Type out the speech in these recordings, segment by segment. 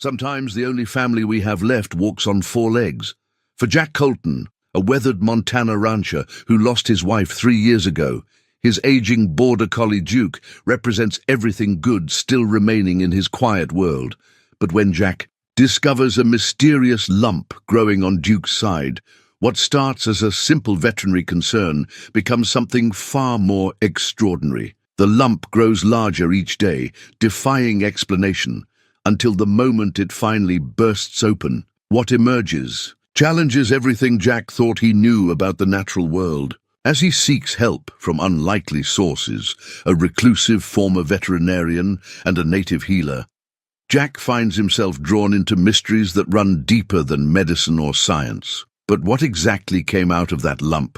Sometimes the only family we have left walks on four legs. For Jack Colton, a weathered Montana rancher who lost his wife 3 years ago, his aging border collie Duke represents everything good still remaining in his quiet world. But when Jack discovers a mysterious lump growing on Duke's side, what starts as a simple veterinary concern becomes something far more extraordinary. The lump grows larger each day, defying explanation, until the moment it finally bursts open. What emerges challenges everything Jack thought he knew about the natural world. As he seeks help from unlikely sources, a reclusive former veterinarian and a native healer, Jack finds himself drawn into mysteries that run deeper than medicine or science. But what exactly came out of that lump?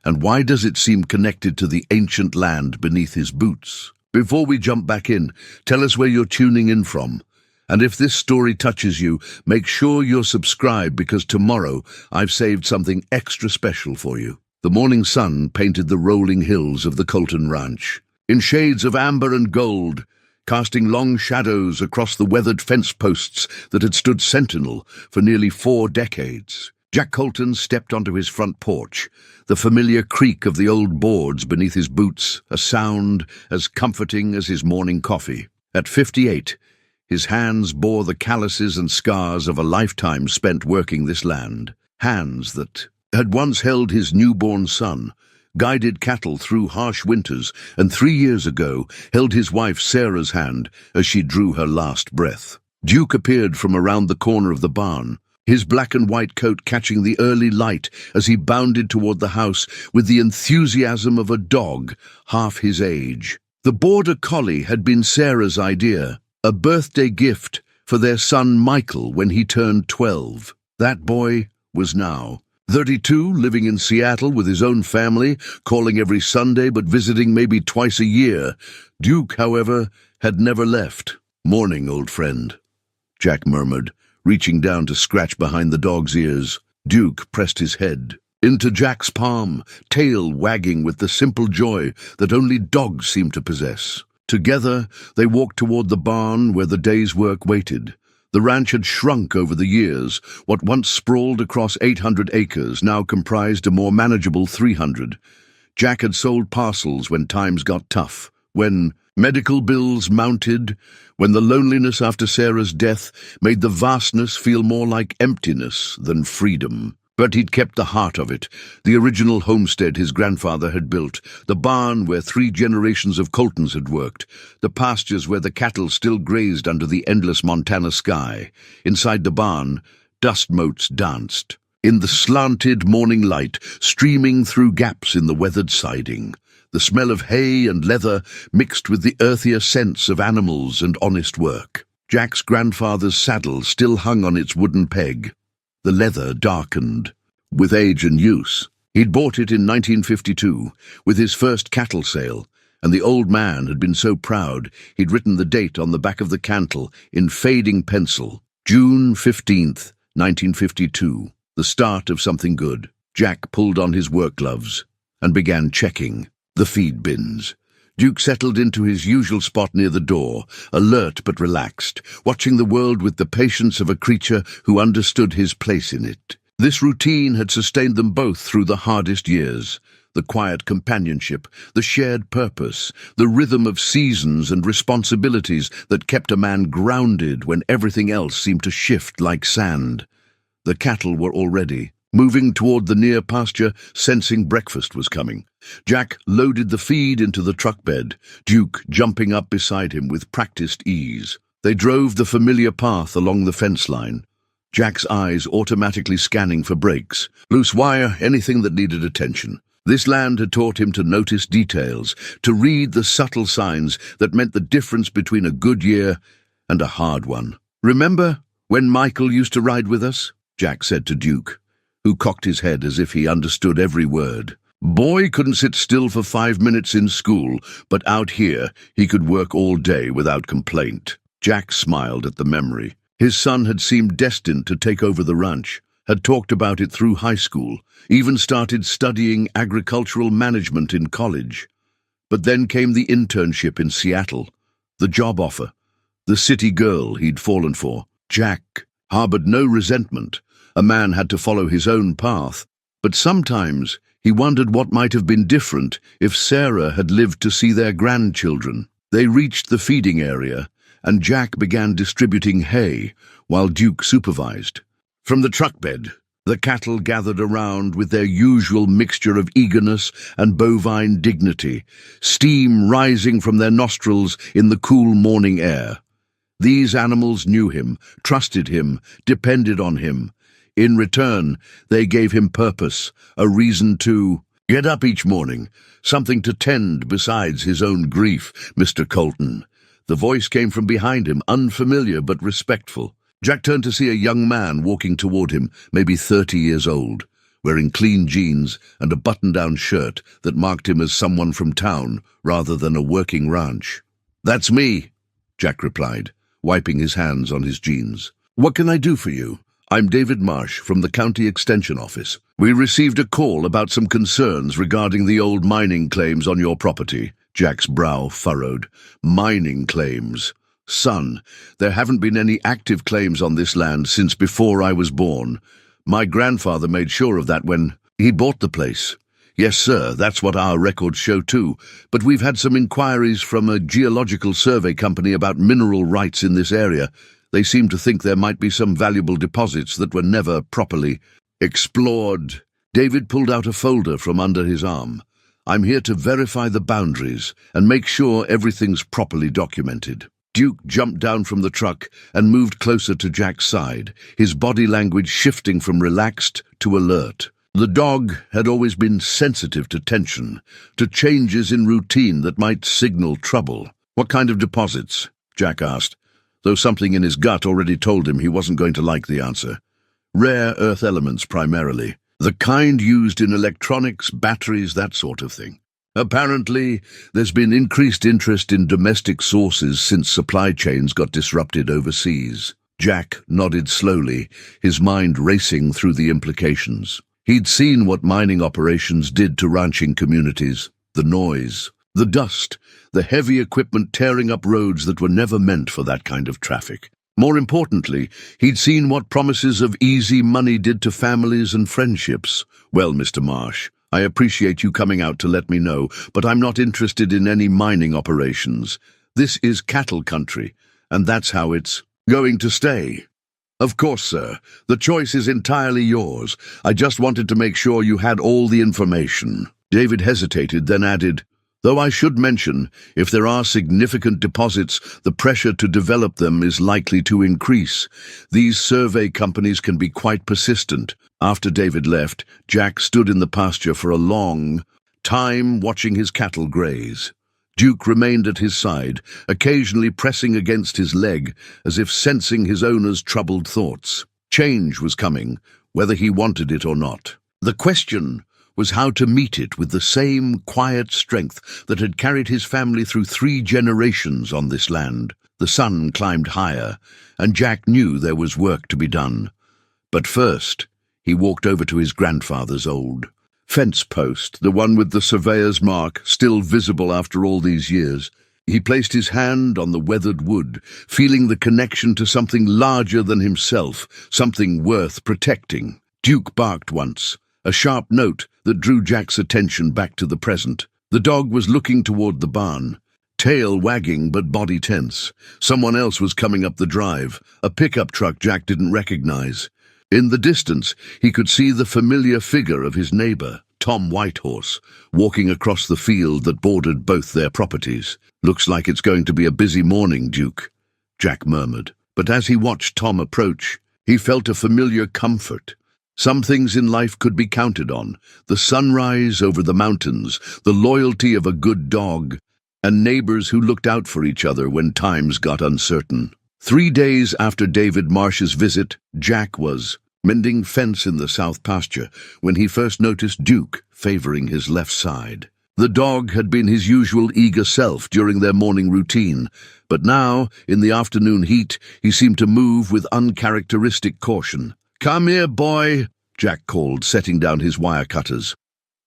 And why does it seem connected to the ancient land beneath his boots? Before we jump back in, tell us where you're tuning in from. And if this story touches you, make sure you're subscribed, because tomorrow I've saved something extra special for you. The morning sun painted the rolling hills of the Colton Ranch in shades of amber and gold, casting long shadows across the weathered fence posts that had stood sentinel for nearly 4 decades. Jack Colton stepped onto his front porch, the familiar creak of the old boards beneath his boots, a sound as comforting as his morning coffee. At 58, his hands bore the calluses and scars of a lifetime spent working this land. Hands that had once held his newborn son, guided cattle through harsh winters, and 3 years ago held his wife Sarah's hand as she drew her last breath. Duke appeared from around the corner of the barn, his black and white coat catching the early light as he bounded toward the house with the enthusiasm of a dog half his age. The border collie had been Sarah's idea, a birthday gift for their son Michael when he turned 12. That boy was now 32, living in Seattle with his own family, calling every Sunday but visiting maybe twice a year. Duke, however, had never left. "Morning, old friend," Jack murmured, reaching down to scratch behind the dog's ears. Duke pressed his head into Jack's palm, tail wagging with the simple joy that only dogs seem to possess. Together, they walked toward the barn where the day's work waited. The ranch had shrunk over the years. What once sprawled across 800 acres now comprised a more manageable 300. Jack had sold parcels when times got tough, when medical bills mounted, when the loneliness after Sarah's death made the vastness feel more like emptiness than freedom. But he'd kept the heart of it, the original homestead his grandfather had built, the barn where 3 generations of Coltons had worked, the pastures where the cattle still grazed under the endless Montana sky. Inside the barn, dust motes danced, in the slanted morning light streaming through gaps in the weathered siding. The smell of hay and leather mixed with the earthier scents of animals and honest work. Jack's grandfather's saddle still hung on its wooden peg, the leather darkened with age and use. He'd bought it in 1952 with his first cattle sale, and the old man had been so proud he'd written the date on the back of the cantle in fading pencil. June 15th, 1952, the start of something good. Jack pulled on his work gloves and began checking the feed bins. Duke settled into his usual spot near the door, alert but relaxed, watching the world with the patience of a creature who understood his place in it. This routine had sustained them both through the hardest years. The quiet companionship, the shared purpose, the rhythm of seasons and responsibilities that kept a man grounded when everything else seemed to shift like sand. The cattle were already moving toward the near pasture, sensing breakfast was coming. Jack loaded the feed into the truck bed, Duke jumping up beside him with practiced ease. They drove the familiar path along the fence line, Jack's eyes automatically scanning for breaks, loose wire, anything that needed attention. This land had taught him to notice details, to read the subtle signs that meant the difference between a good year and a hard one. "Remember when Michael used to ride with us?" Jack said to Duke, who cocked his head as if he understood every word. "Boy couldn't sit still for 5 minutes in school, but out here he could work all day without complaint." Jack smiled at the memory. His son had seemed destined to take over the ranch, had talked about it through high school, even started studying agricultural management in college. But then came the internship in Seattle, the job offer, the city girl he'd fallen for. Jack harbored no resentment. A man had to follow his own path, but sometimes he wondered what might have been different if Sarah had lived to see their grandchildren. They reached the feeding area, and Jack began distributing hay while Duke supervised. From the truck bed, the cattle gathered around with their usual mixture of eagerness and bovine dignity, steam rising from their nostrils in the cool morning air. These animals knew him, trusted him, depended on him. In return, they gave him purpose, a reason to get up each morning, something to tend besides his own grief, Mr. Colton. The voice came from behind him, unfamiliar but respectful. Jack turned to see a young man walking toward him, maybe 30 years old, wearing clean jeans and a button-down shirt that marked him as someone from town rather than a working ranch. "That's me," Jack replied, wiping his hands on his jeans. "What can I do for you?" "I'm David Marsh from the County Extension Office. We received a call about some concerns regarding the old mining claims on your property." Jack's brow furrowed. "Mining claims? Son, there haven't been any active claims on this land since before I was born. My grandfather made sure of that when he bought the place." "Yes, sir, that's what our records show too, but we've had some inquiries from a geological survey company about mineral rights in this area. They seem to think there might be some valuable deposits that were never properly explored." David pulled out a folder from under his arm. "I'm here to verify the boundaries and make sure everything's properly documented." Duke jumped down from the truck and moved closer to Jack's side, his body language shifting from relaxed to alert. The dog had always been sensitive to tension, to changes in routine that might signal trouble. "What kind of deposits?" Jack asked, though something in his gut already told him he wasn't going to like the answer. "Rare earth elements primarily. The kind used in electronics, batteries, that sort of thing. Apparently, there's been increased interest in domestic sources since supply chains got disrupted overseas." Jack nodded slowly, his mind racing through the implications. He'd seen what mining operations did to ranching communities. The noise, the dust, the heavy equipment tearing up roads that were never meant for that kind of traffic. More importantly, he'd seen what promises of easy money did to families and friendships. "Well, Mr. Marsh, I appreciate you coming out to let me know, but I'm not interested in any mining operations. This is cattle country, and that's how it's going to stay." "Of course, sir. The choice is entirely yours. I just wanted to make sure you had all the information." David hesitated, then added, "Though I should mention, if there are significant deposits, the pressure to develop them is likely to increase. These survey companies can be quite persistent." After David left, Jack stood in the pasture for a long time watching his cattle graze. Duke remained at his side, occasionally pressing against his leg, as if sensing his owner's troubled thoughts. Change was coming, whether he wanted it or not. The question was how to meet it with the same quiet strength that had carried his family through 3 generations on this land. The sun climbed higher, and Jack knew there was work to be done. But first, he walked over to his grandfather's old fence post, the one with the surveyor's mark, still visible after all these years. He placed his hand on the weathered wood, feeling the connection to something larger than himself, something worth protecting. Duke barked once, a sharp note that drew Jack's attention back to the present. The dog was looking toward the barn, tail wagging but body tense. Someone else was coming up the drive, a pickup truck Jack didn't recognize. In the distance, he could see the familiar figure of his neighbor, Tom Whitehorse, walking across the field that bordered both their properties. "Looks like it's going to be a busy morning, Duke," Jack murmured. But as he watched Tom approach, he felt a familiar comfort. Some things in life could be counted on: the sunrise over the mountains, the loyalty of a good dog, and neighbors who looked out for each other when times got uncertain. 3 days after David Marsh's visit, Jack was mending fence in the south pasture when he first noticed Duke favoring his left side. The dog had been his usual eager self during their morning routine, but now, in the afternoon heat, he seemed to move with uncharacteristic caution. "Come here, boy," Jack called, setting down his wire cutters.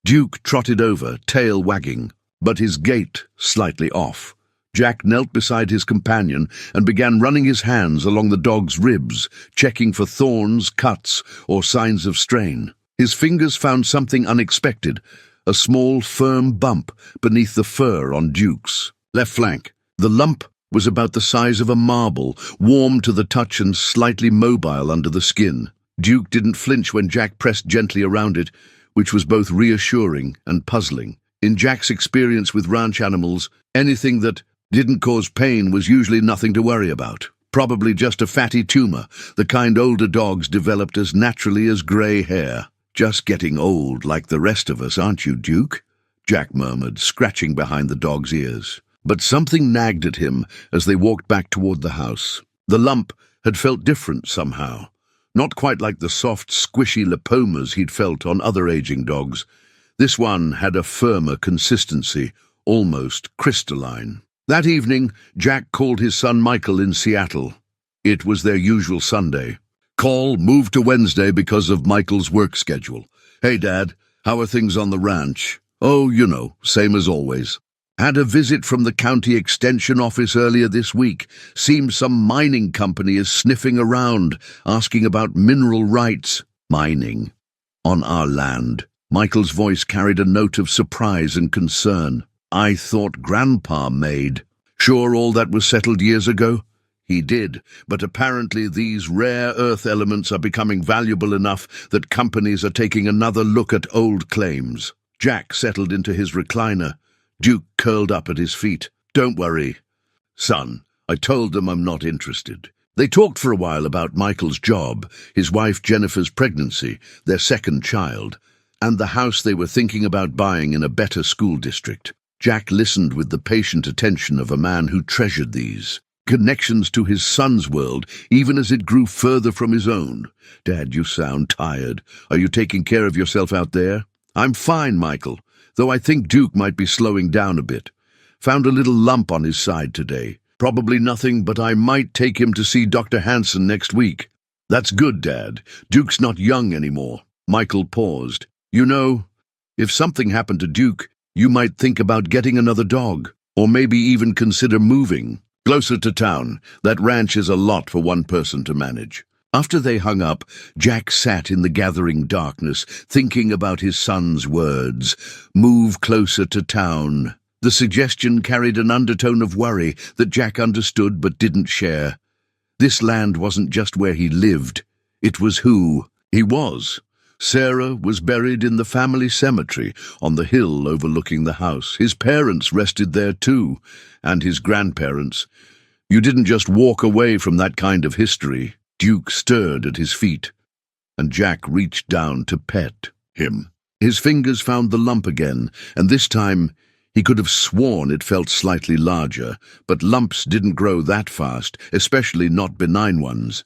Duke trotted over, tail wagging, but his gait slightly off. Jack knelt beside his companion and began running his hands along the dog's ribs, checking for thorns, cuts, or signs of strain. His fingers found something unexpected, a small, firm bump beneath the fur on Duke's left flank. The lump was about the size of a marble, warm to the touch and slightly mobile under the skin. Duke didn't flinch when Jack pressed gently around it, which was both reassuring and puzzling. In Jack's experience with ranch animals, anything that didn't cause pain was usually nothing to worry about. Probably just a fatty tumor, the kind older dogs developed as naturally as grey hair. "Just getting old like the rest of us, aren't you, Duke?" Jack murmured, scratching behind the dog's ears. But something nagged at him as they walked back toward the house. The lump had felt different somehow. Not quite like the soft, squishy lipomas he'd felt on other aging dogs. This one had a firmer consistency, almost crystalline. That evening, Jack called his son Michael in Seattle. It was their usual Sunday. Call moved to Wednesday because of Michael's work schedule. "Hey, Dad, how are things on the ranch?" "Oh, you know, same as always. Had a visit from the county extension office earlier this week. Seems some mining company is sniffing around, asking about mineral rights." "Mining? On our land?" Michael's voice carried a note of surprise and concern. "I thought Grandpa made. Sure all that was settled years ago?" "He did, but apparently these rare earth elements are becoming valuable enough that companies are taking another look at old claims." Jack settled into his recliner. Duke curled up at his feet. "Don't worry, son. I told them I'm not interested." They talked for a while about Michael's job, his wife Jennifer's pregnancy, their second child, and the house they were thinking about buying in a better school district. Jack listened with the patient attention of a man who treasured these connections to his son's world, even as it grew further from his own. "Dad, you sound tired. Are you taking care of yourself out there?" "I'm fine, Michael, though I think Duke might be slowing down a bit. Found a little lump on his side today. Probably nothing, but I might take him to see Dr. Hanson next week." "That's good, Dad. Duke's not young anymore." Michael paused. "You know, if something happened to Duke, you might think about getting another dog, or maybe even consider moving closer to town. That ranch is a lot for one person to manage." After they hung up, Jack sat in the gathering darkness, thinking about his son's words. Move closer to town. The suggestion carried an undertone of worry that Jack understood but didn't share. This land wasn't just where he lived. It was who he was. Sarah was buried in the family cemetery on the hill overlooking the house. His parents rested there too, and his grandparents. You didn't just walk away from that kind of history. Duke stirred at his feet, and Jack reached down to pet him. His fingers found the lump again, and this time he could have sworn it felt slightly larger, but lumps didn't grow that fast, especially not benign ones.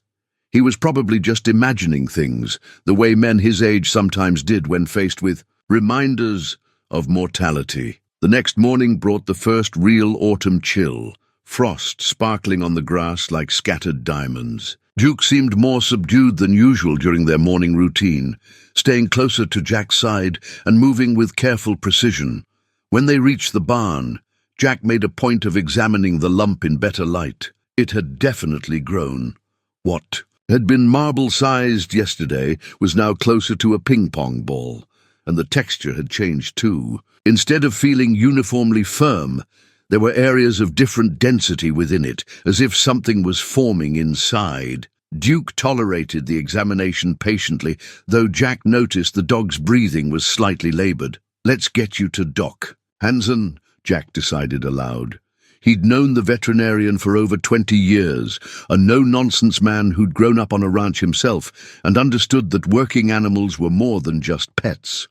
He was probably just imagining things, the way men his age sometimes did when faced with reminders of mortality. The next morning brought the first real autumn chill, frost sparkling on the grass like scattered diamonds. Duke seemed more subdued than usual during their morning routine, staying closer to Jack's side and moving with careful precision. When they reached the barn, Jack made a point of examining the lump in better light. It had definitely grown. What had been marble-sized yesterday was now closer to a ping-pong ball, and the texture had changed too. Instead of feeling uniformly firm, there were areas of different density within it, as if something was forming inside. Duke tolerated the examination patiently, though Jack noticed the dog's breathing was slightly labored. "Let's get you to Doc Hanson," Jack decided aloud. He'd known the veterinarian for over 20 years, a no-nonsense man who'd grown up on a ranch himself and understood that working animals were more than just pets.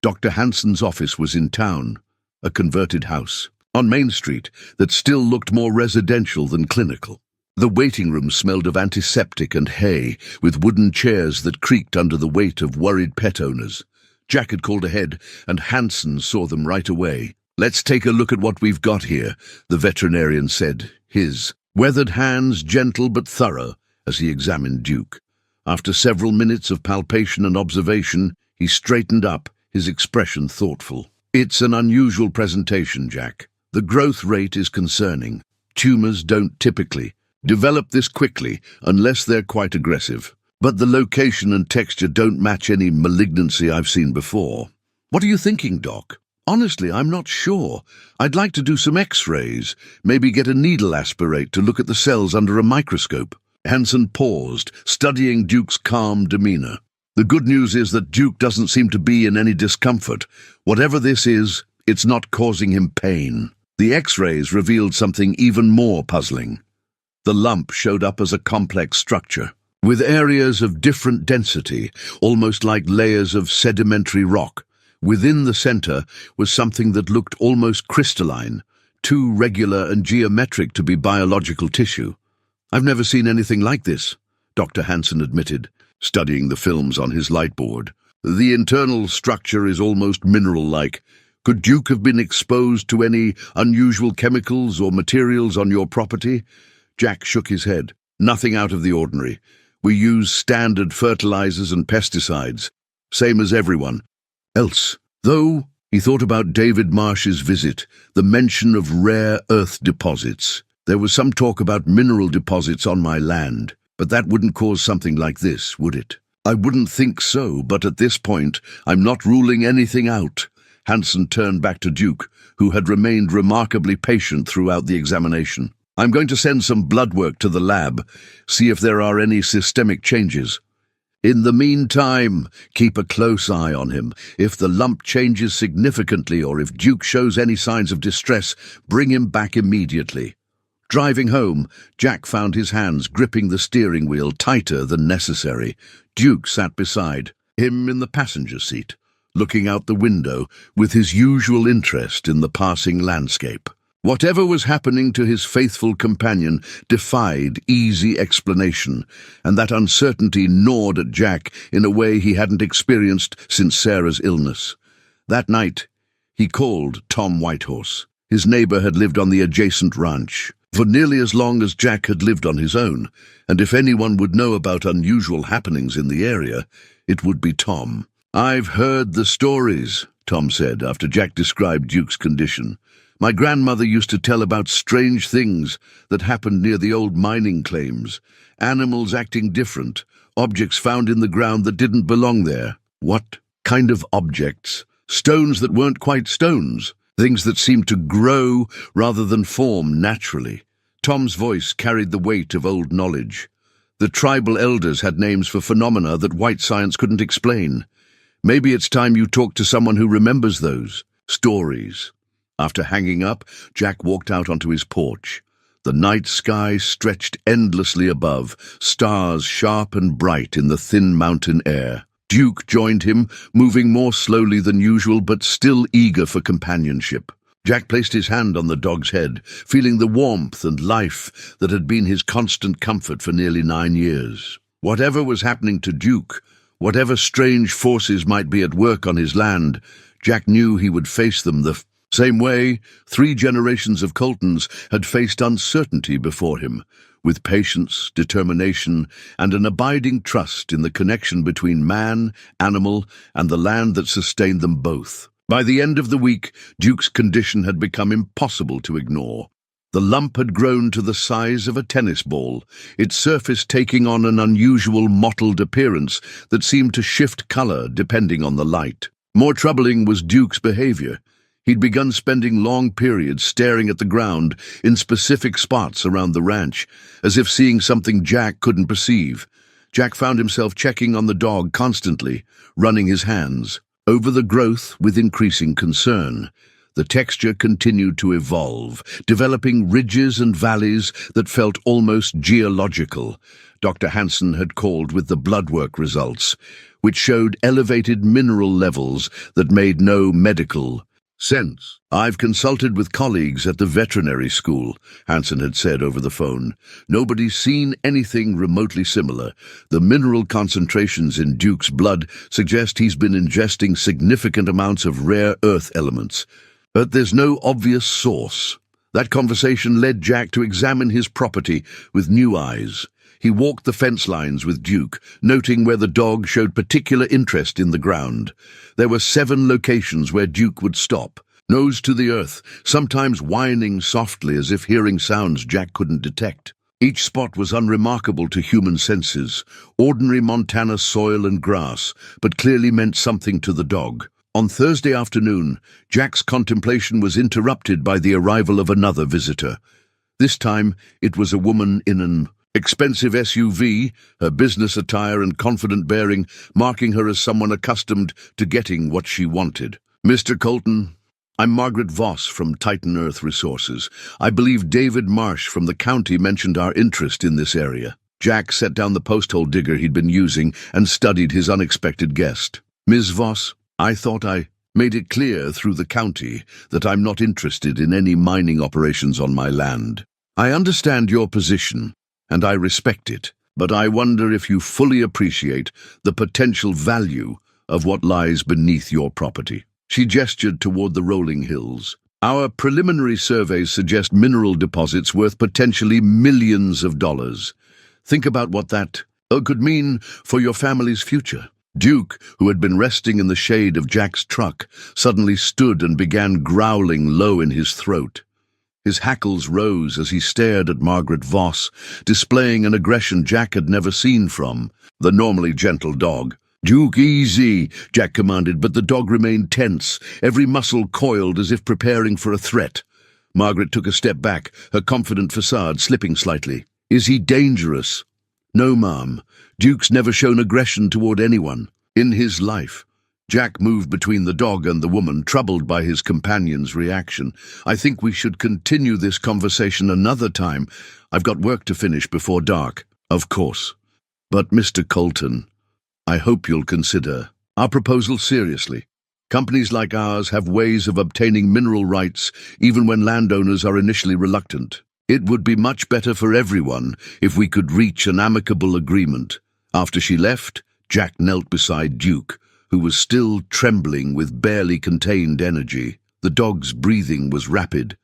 Dr. Hanson's office was in town, a converted house on Main Street that still looked more residential than clinical. The waiting room smelled of antiseptic and hay, with wooden chairs that creaked under the weight of worried pet owners. Jack had called ahead, and Hanson saw them right away. "Let's take a look at what we've got here," the veterinarian said, his weathered hands gentle but thorough as he examined Duke. After several minutes of palpation and observation, he straightened up, his expression thoughtful. "It's an unusual presentation, Jack. The growth rate is concerning. Tumors don't typically develop this quickly unless they're quite aggressive. But the location and texture don't match any malignancy I've seen before. What are you thinking, Doc? Honestly, I'm not sure. I'd like to do some x-rays, maybe get a needle aspirate to look at the cells under a microscope. Hansen paused, studying Duke's calm demeanor. The good news is that Duke doesn't seem to be in any discomfort. Whatever this is, it's not causing him pain. The x-rays revealed something even more puzzling. The lump showed up as a complex structure, with areas of different density, almost like layers of sedimentary rock. Within the center was something that looked almost crystalline, too regular and geometric to be biological tissue. I've never seen anything like this, Dr. Hansen admitted, studying the films on his lightboard. The internal structure is almost mineral-like. Could Duke have been exposed to any unusual chemicals or materials on your property? Jack shook his head. Nothing out of the ordinary. We use standard fertilizers and pesticides, same as everyone else. Though, he thought about David Marsh's visit, the mention of rare earth deposits. There was some talk about mineral deposits on my land, but that wouldn't cause something like this, would it? I wouldn't think so, but at this point, I'm not ruling anything out. Hansen turned back to Duke, who had remained remarkably patient throughout the examination. I'm going to send some blood work to the lab, see if there are any systemic changes. In the meantime, keep a close eye on him. If the lump changes significantly or if Duke shows any signs of distress, bring him back immediately. Driving home, Jack found his hands gripping the steering wheel tighter than necessary. Duke sat beside him in the passenger seat, looking out the window with his usual interest in the passing landscape. Whatever was happening to his faithful companion defied easy explanation, and that uncertainty gnawed at Jack in a way he hadn't experienced since Sarah's illness. That night, he called Tom Whitehorse. His neighbor had lived on the adjacent ranch for nearly as long as Jack had lived on his own, and if anyone would know about unusual happenings in the area, it would be Tom. I've heard the stories, Tom said after Jack described Duke's condition. My grandmother used to tell about strange things that happened near the old mining claims. Animals acting different, objects found in the ground that didn't belong there. What kind of objects? Stones that weren't quite stones, things that seemed to grow rather than form naturally. Tom's voice carried the weight of old knowledge. The tribal elders had names for phenomena that white science couldn't explain. Maybe it's time you talk to someone who remembers those stories. After hanging up, Jack walked out onto his porch. The night sky stretched endlessly above, stars sharp and bright in the thin mountain air. Duke joined him, moving more slowly than usual but still eager for companionship. Jack placed his hand on the dog's head, feeling the warmth and life that had been his constant comfort for nearly 9 years. Whatever was happening to Duke, whatever strange forces might be at work on his land, Jack knew he would face them the same way 3 generations of Coltons had faced uncertainty before him, with patience, determination, and an abiding trust in the connection between man, animal, and the land that sustained them both. By the end of the week, Duke's condition had become impossible to ignore. The lump had grown to the size of a tennis ball, its surface taking on an unusual mottled appearance that seemed to shift color depending on the light. More troubling was Duke's behavior. He'd begun spending long periods staring at the ground in specific spots around the ranch, as if seeing something Jack couldn't perceive. Jack found himself checking on the dog constantly, running his hands over the growth with increasing concern. The texture continued to evolve, developing ridges and valleys that felt almost geological. Dr. Hansen had called with the blood work results, which showed elevated mineral levels that made no medical sense. I've consulted with colleagues at the veterinary school, Hansen had said over the phone. Nobody's seen anything remotely similar. The mineral concentrations in Duke's blood suggest he's been ingesting significant amounts of rare earth elements. But there's no obvious source. That conversation led Jack to examine his property with new eyes. He walked the fence lines with Duke, noting where the dog showed particular interest in the ground. There were 7 locations where Duke would stop, nose to the earth, sometimes whining softly as if hearing sounds Jack couldn't detect. Each spot was unremarkable to human senses, ordinary Montana soil and grass, but clearly meant something to the dog. On Thursday afternoon, Jack's contemplation was interrupted by the arrival of another visitor. This time, it was a woman in an expensive SUV, her business attire and confident bearing marking her as someone accustomed to getting what she wanted. "Mr. Colton, I'm Margaret Voss from Titan Earth Resources. I believe David Marsh from the county mentioned our interest in this area." Jack set down the post-hole digger he'd been using and studied his unexpected guest. "Ms. Voss, I thought I made it clear through the county that I'm not interested in any mining operations on my land. I understand your position, and I respect it, but I wonder if you fully appreciate the potential value of what lies beneath your property." She gestured toward the rolling hills. "Our preliminary surveys suggest mineral deposits worth potentially millions of dollars. Think about what that could mean for your family's future." Duke, who had been resting in the shade of Jack's truck, suddenly stood and began growling low in his throat. His hackles rose as he stared at Margaret Voss, displaying an aggression Jack had never seen from the normally gentle dog. "Duke, easy," Jack commanded, but the dog remained tense, every muscle coiled as if preparing for a threat. Margaret took a step back, her confident facade slipping slightly. "Is he dangerous?" "No, ma'am. Duke's never shown aggression toward anyone in his life." Jack moved between the dog and the woman, troubled by his companion's reaction. "I think we should continue this conversation another time. I've got work to finish before dark." "Of course. But, Mr. Colton, I hope you'll consider our proposal seriously. Companies like ours have ways of obtaining mineral rights even when landowners are initially reluctant. It would be much better for everyone if we could reach an amicable agreement." After she left, Jack knelt beside Duke, who was still trembling with barely contained energy. The dog's breathing was rapid,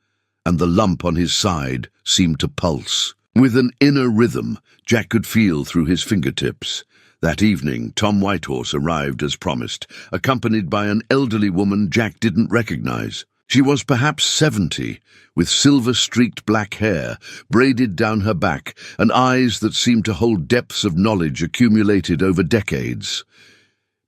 and the lump on his side seemed to pulse. With an inner rhythm, Jack could feel through his fingertips. That evening, Tom Whitehorse arrived as promised, accompanied by an elderly woman Jack didn't recognize. She was perhaps 70, with silver-streaked black hair braided down her back and eyes that seemed to hold depths of knowledge accumulated over decades.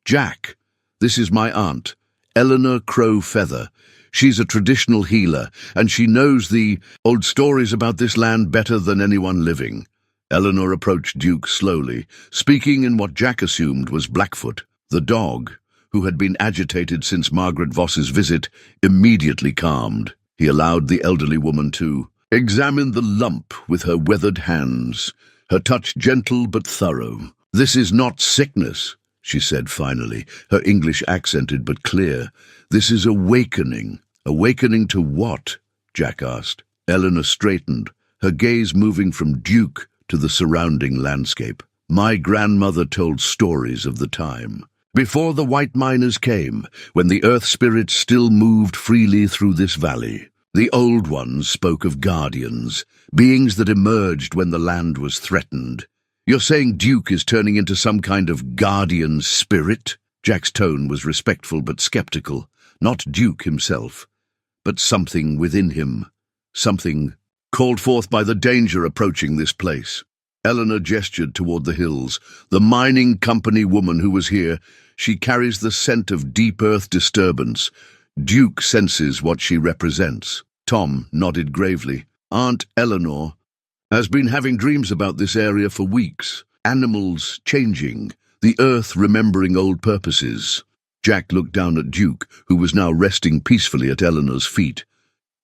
"Jack, this is my aunt, Eleanor Crow Feather. She's a traditional healer, and she knows the old stories about this land better than anyone living." Eleanor approached Duke slowly, speaking in what Jack assumed was Blackfoot. The dog, who had been agitated since Margaret Voss's visit, immediately calmed. He allowed the elderly woman to examine the lump with her weathered hands, her touch gentle but thorough. "This is not sickness," she said finally, her English accented but clear. "This is awakening." "Awakening to what?" Jack asked. Eleanor straightened, her gaze moving from Duke to the surrounding landscape. "My grandmother told stories of the time. Before the white miners came, when the earth spirits still moved freely through this valley. The old ones spoke of guardians, beings that emerged when the land was threatened." "You're saying Duke is turning into some kind of guardian spirit?" Jack's tone was respectful but skeptical. Not Duke himself, but something within him. Something called forth by the danger approaching this place. Eleanor gestured toward the hills. "The mining company woman who was here, she carries the scent of deep earth disturbance. Duke senses what she represents." Tom nodded gravely. "Aunt Eleanor has been having dreams about this area for weeks. Animals changing, the earth remembering old purposes." Jack looked down at Duke, who was now resting peacefully at Eleanor's feet.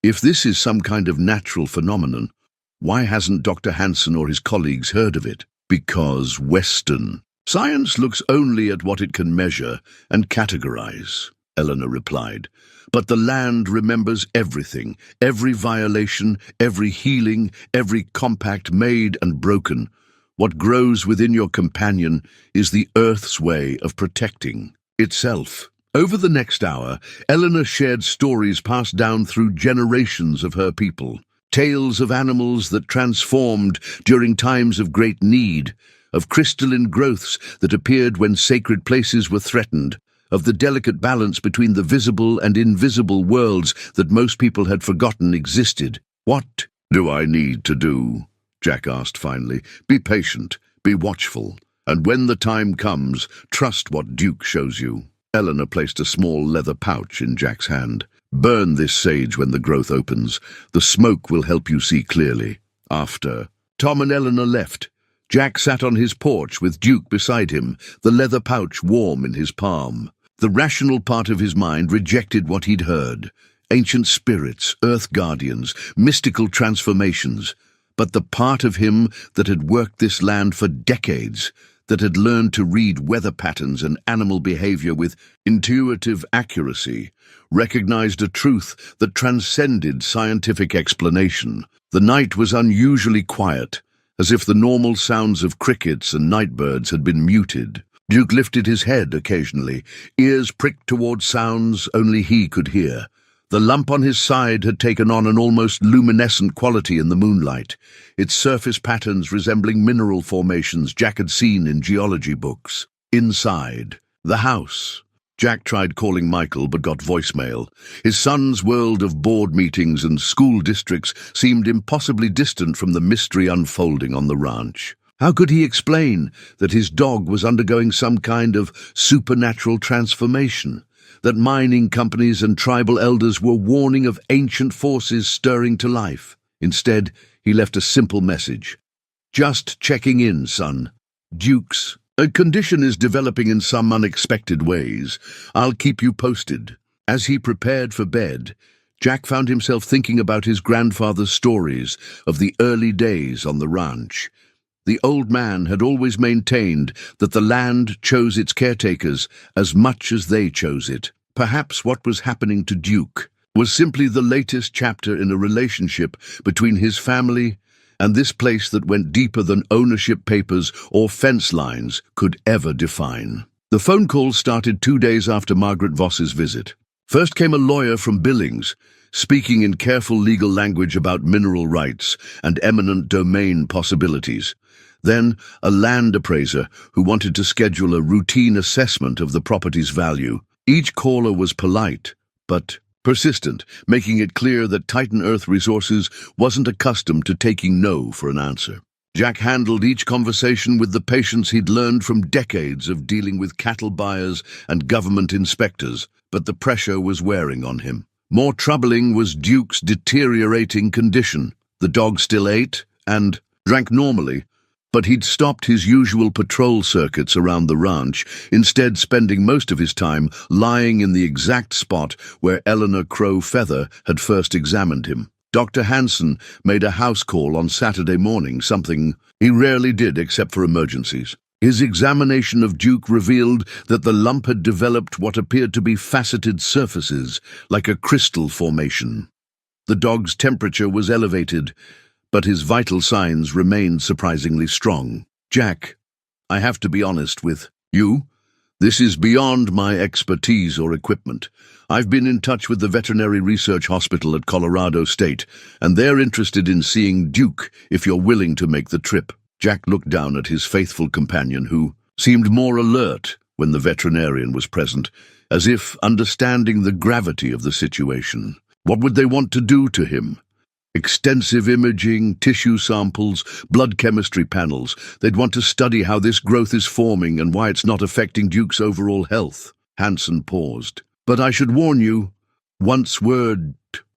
"If this is some kind of natural phenomenon, why hasn't Dr. Hansen or his colleagues heard of it?" "Because Western science looks only at what it can measure and categorize," Eleanor replied. "But the land remembers everything, every violation, every healing, every compact made and broken. What grows within your companion is the earth's way of protecting itself." Over the next hour, Eleanor shared stories passed down through generations of her people. Tales of animals that transformed during times of great need, of crystalline growths that appeared when sacred places were threatened, of the delicate balance between the visible and invisible worlds that most people had forgotten existed. "What do I need to do?" Jack asked finally. "Be patient, be watchful, and when the time comes, trust what Duke shows you." Eleanor placed a small leather pouch in Jack's hand. "Burn this sage when the growth opens. The smoke will help you see clearly." After Tom and Eleanor left, Jack sat on his porch with Duke beside him, the leather pouch warm in his palm. The rational part of his mind rejected what he'd heard. Ancient spirits, earth guardians, mystical transformations. But the part of him that had worked this land for decades, that had learned to read weather patterns and animal behavior with intuitive accuracy, recognized a truth that transcended scientific explanation. The night was unusually quiet, as if the normal sounds of crickets and nightbirds had been muted. Duke lifted his head occasionally, ears pricked toward sounds only he could hear. The lump on his side had taken on an almost luminescent quality in the moonlight, its surface patterns resembling mineral formations Jack had seen in geology books. Inside, the house. Jack tried calling Michael but got voicemail. His son's world of board meetings and school districts seemed impossibly distant from the mystery unfolding on the ranch. How could he explain that his dog was undergoing some kind of supernatural transformation? That mining companies and tribal elders were warning of ancient forces stirring to life? Instead, he left a simple message. "Just checking in, son. Duke's condition is developing in some unexpected ways. I'll keep you posted." As he prepared for bed, Jack found himself thinking about his grandfather's stories of the early days on the ranch. The old man had always maintained that the land chose its caretakers as much as they chose it. Perhaps what was happening to Duke was simply the latest chapter in a relationship between his family and this place that went deeper than ownership papers or fence lines could ever define. The phone call started 2 days after Margaret Voss's visit. First came a lawyer from Billings, speaking in careful legal language about mineral rights and eminent domain possibilities. Then a land appraiser who wanted to schedule a routine assessment of the property's value. Each caller was polite, but persistent, making it clear that Titan Earth Resources wasn't accustomed to taking no for an answer. Jack handled each conversation with the patience he'd learned from decades of dealing with cattle buyers and government inspectors, but the pressure was wearing on him. More troubling was Duke's deteriorating condition. The dog still ate and drank normally, but he'd stopped his usual patrol circuits around the ranch, instead spending most of his time lying in the exact spot where Eleanor Crow Feather had first examined him. Dr. Hansen made a house call on Saturday morning, something he rarely did except for emergencies. His examination of Duke revealed that the lump had developed what appeared to be faceted surfaces, like a crystal formation. The dog's temperature was elevated, but his vital signs remained surprisingly strong. "Jack, I have to be honest with you. This is beyond my expertise or equipment. I've been in touch with the Veterinary Research Hospital at Colorado State, and they're interested in seeing Duke if you're willing to make the trip." Jack looked down at his faithful companion, who seemed more alert when the veterinarian was present, as if understanding the gravity of the situation. What would they want to do to him? Extensive imaging, tissue samples, blood chemistry panels. They'd want to study how this growth is forming and why it's not affecting Duke's overall health. Hansen paused. "But I should warn you, once word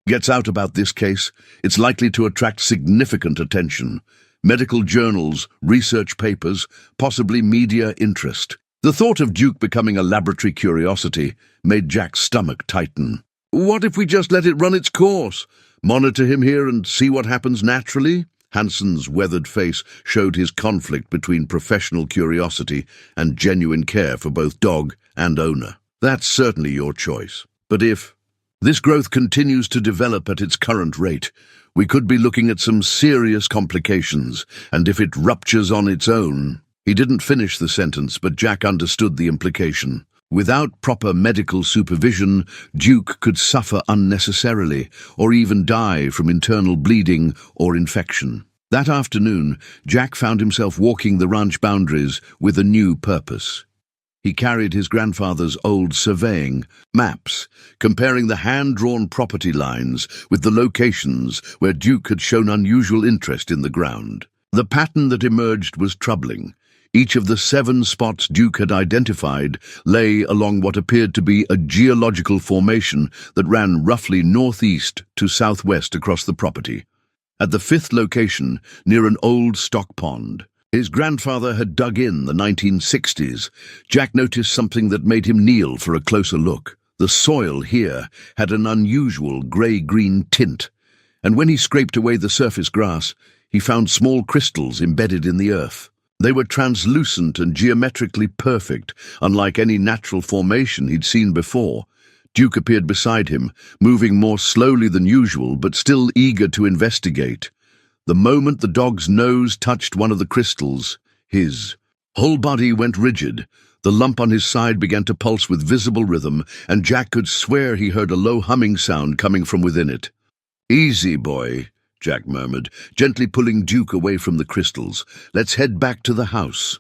gets out about this case, it's likely to attract significant attention. Medical journals, research papers, possibly media interest." The thought of Duke becoming a laboratory curiosity made Jack's stomach tighten. "What if we just let it run its course? Monitor him here and see what happens naturally?" Hansen's weathered face showed his conflict between professional curiosity and genuine care for both dog and owner. "That's certainly your choice. But if this growth continues to develop at its current rate, we could be looking at some serious complications, and if it ruptures on its own—" He didn't finish the sentence, but Jack understood the implication. Without proper medical supervision, Duke could suffer unnecessarily, or even die from internal bleeding or infection. That afternoon, Jack found himself walking the ranch boundaries with a new purpose. He carried his grandfather's old surveying maps, comparing the hand-drawn property lines with the locations where Duke had shown unusual interest in the ground. The pattern that emerged was troubling. Each of the 7 spots Duke had identified lay along what appeared to be a geological formation that ran roughly northeast to southwest across the property. At the 5th location, near an old stock pond, his grandfather had dug in the 1960s. Jack noticed something that made him kneel for a closer look. The soil here had an unusual grey-green tint, and when he scraped away the surface grass, he found small crystals embedded in the earth. They were translucent and geometrically perfect, unlike any natural formation he'd seen before. Duke appeared beside him, moving more slowly than usual, but still eager to investigate. The moment the dog's nose touched one of the crystals, his whole body went rigid. The lump on his side began to pulse with visible rhythm, and Jack could swear he heard a low humming sound coming from within it. "Easy, boy," Jack murmured, gently pulling Duke away from the crystals. "Let's head back to the house."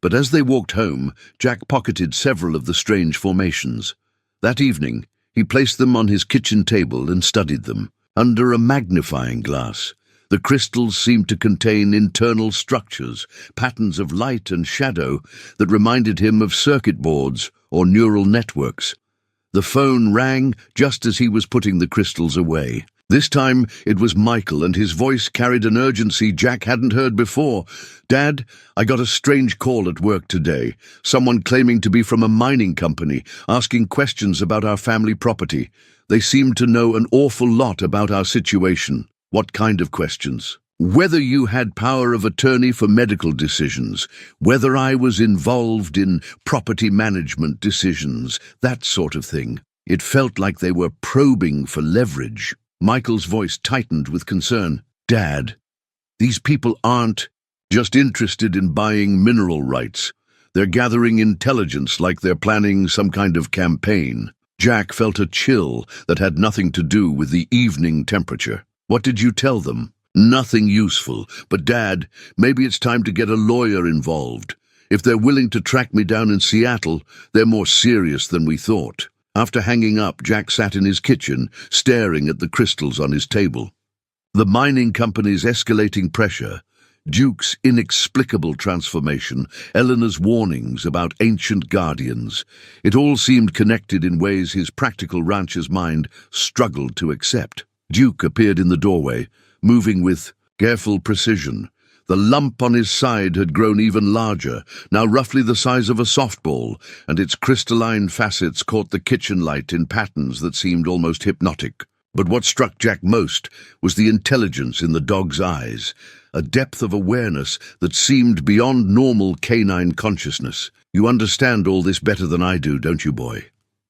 But as they walked home, Jack pocketed several of the strange formations. That evening, he placed them on his kitchen table and studied them. Under a magnifying glass, the crystals seemed to contain internal structures, patterns of light and shadow that reminded him of circuit boards or neural networks. The phone rang just as he was putting the crystals away. This time, it was Michael, and his voice carried an urgency Jack hadn't heard before. "Dad, I got a strange call at work today. Someone claiming to be from a mining company, asking questions about our family property. They seemed to know an awful lot about our situation." "What kind of questions?" "Whether you had power of attorney for medical decisions, whether I was involved in property management decisions, that sort of thing." It felt like they were probing for leverage. Michael's voice tightened with concern. "Dad, these people aren't just interested in buying mineral rights. They're gathering intelligence like they're planning some kind of campaign." Jack felt a chill that had nothing to do with the evening temperature. "What did you tell them?" "Nothing useful, but Dad, maybe it's time to get a lawyer involved. If they're willing to track me down in Seattle, they're more serious than we thought." After hanging up, Jack sat in his kitchen, staring at the crystals on his table. The mining company's escalating pressure, Duke's inexplicable transformation, Eleanor's warnings about ancient guardians. It all seemed connected in ways his practical rancher's mind struggled to accept. Duke appeared in the doorway, moving with careful precision. The lump on his side had grown even larger, now roughly the size of a softball, and its crystalline facets caught the kitchen light in patterns that seemed almost hypnotic. But what struck Jack most was the intelligence in the dog's eyes, a depth of awareness that seemed beyond normal canine consciousness. "You understand all this better than I do, don't you, boy?"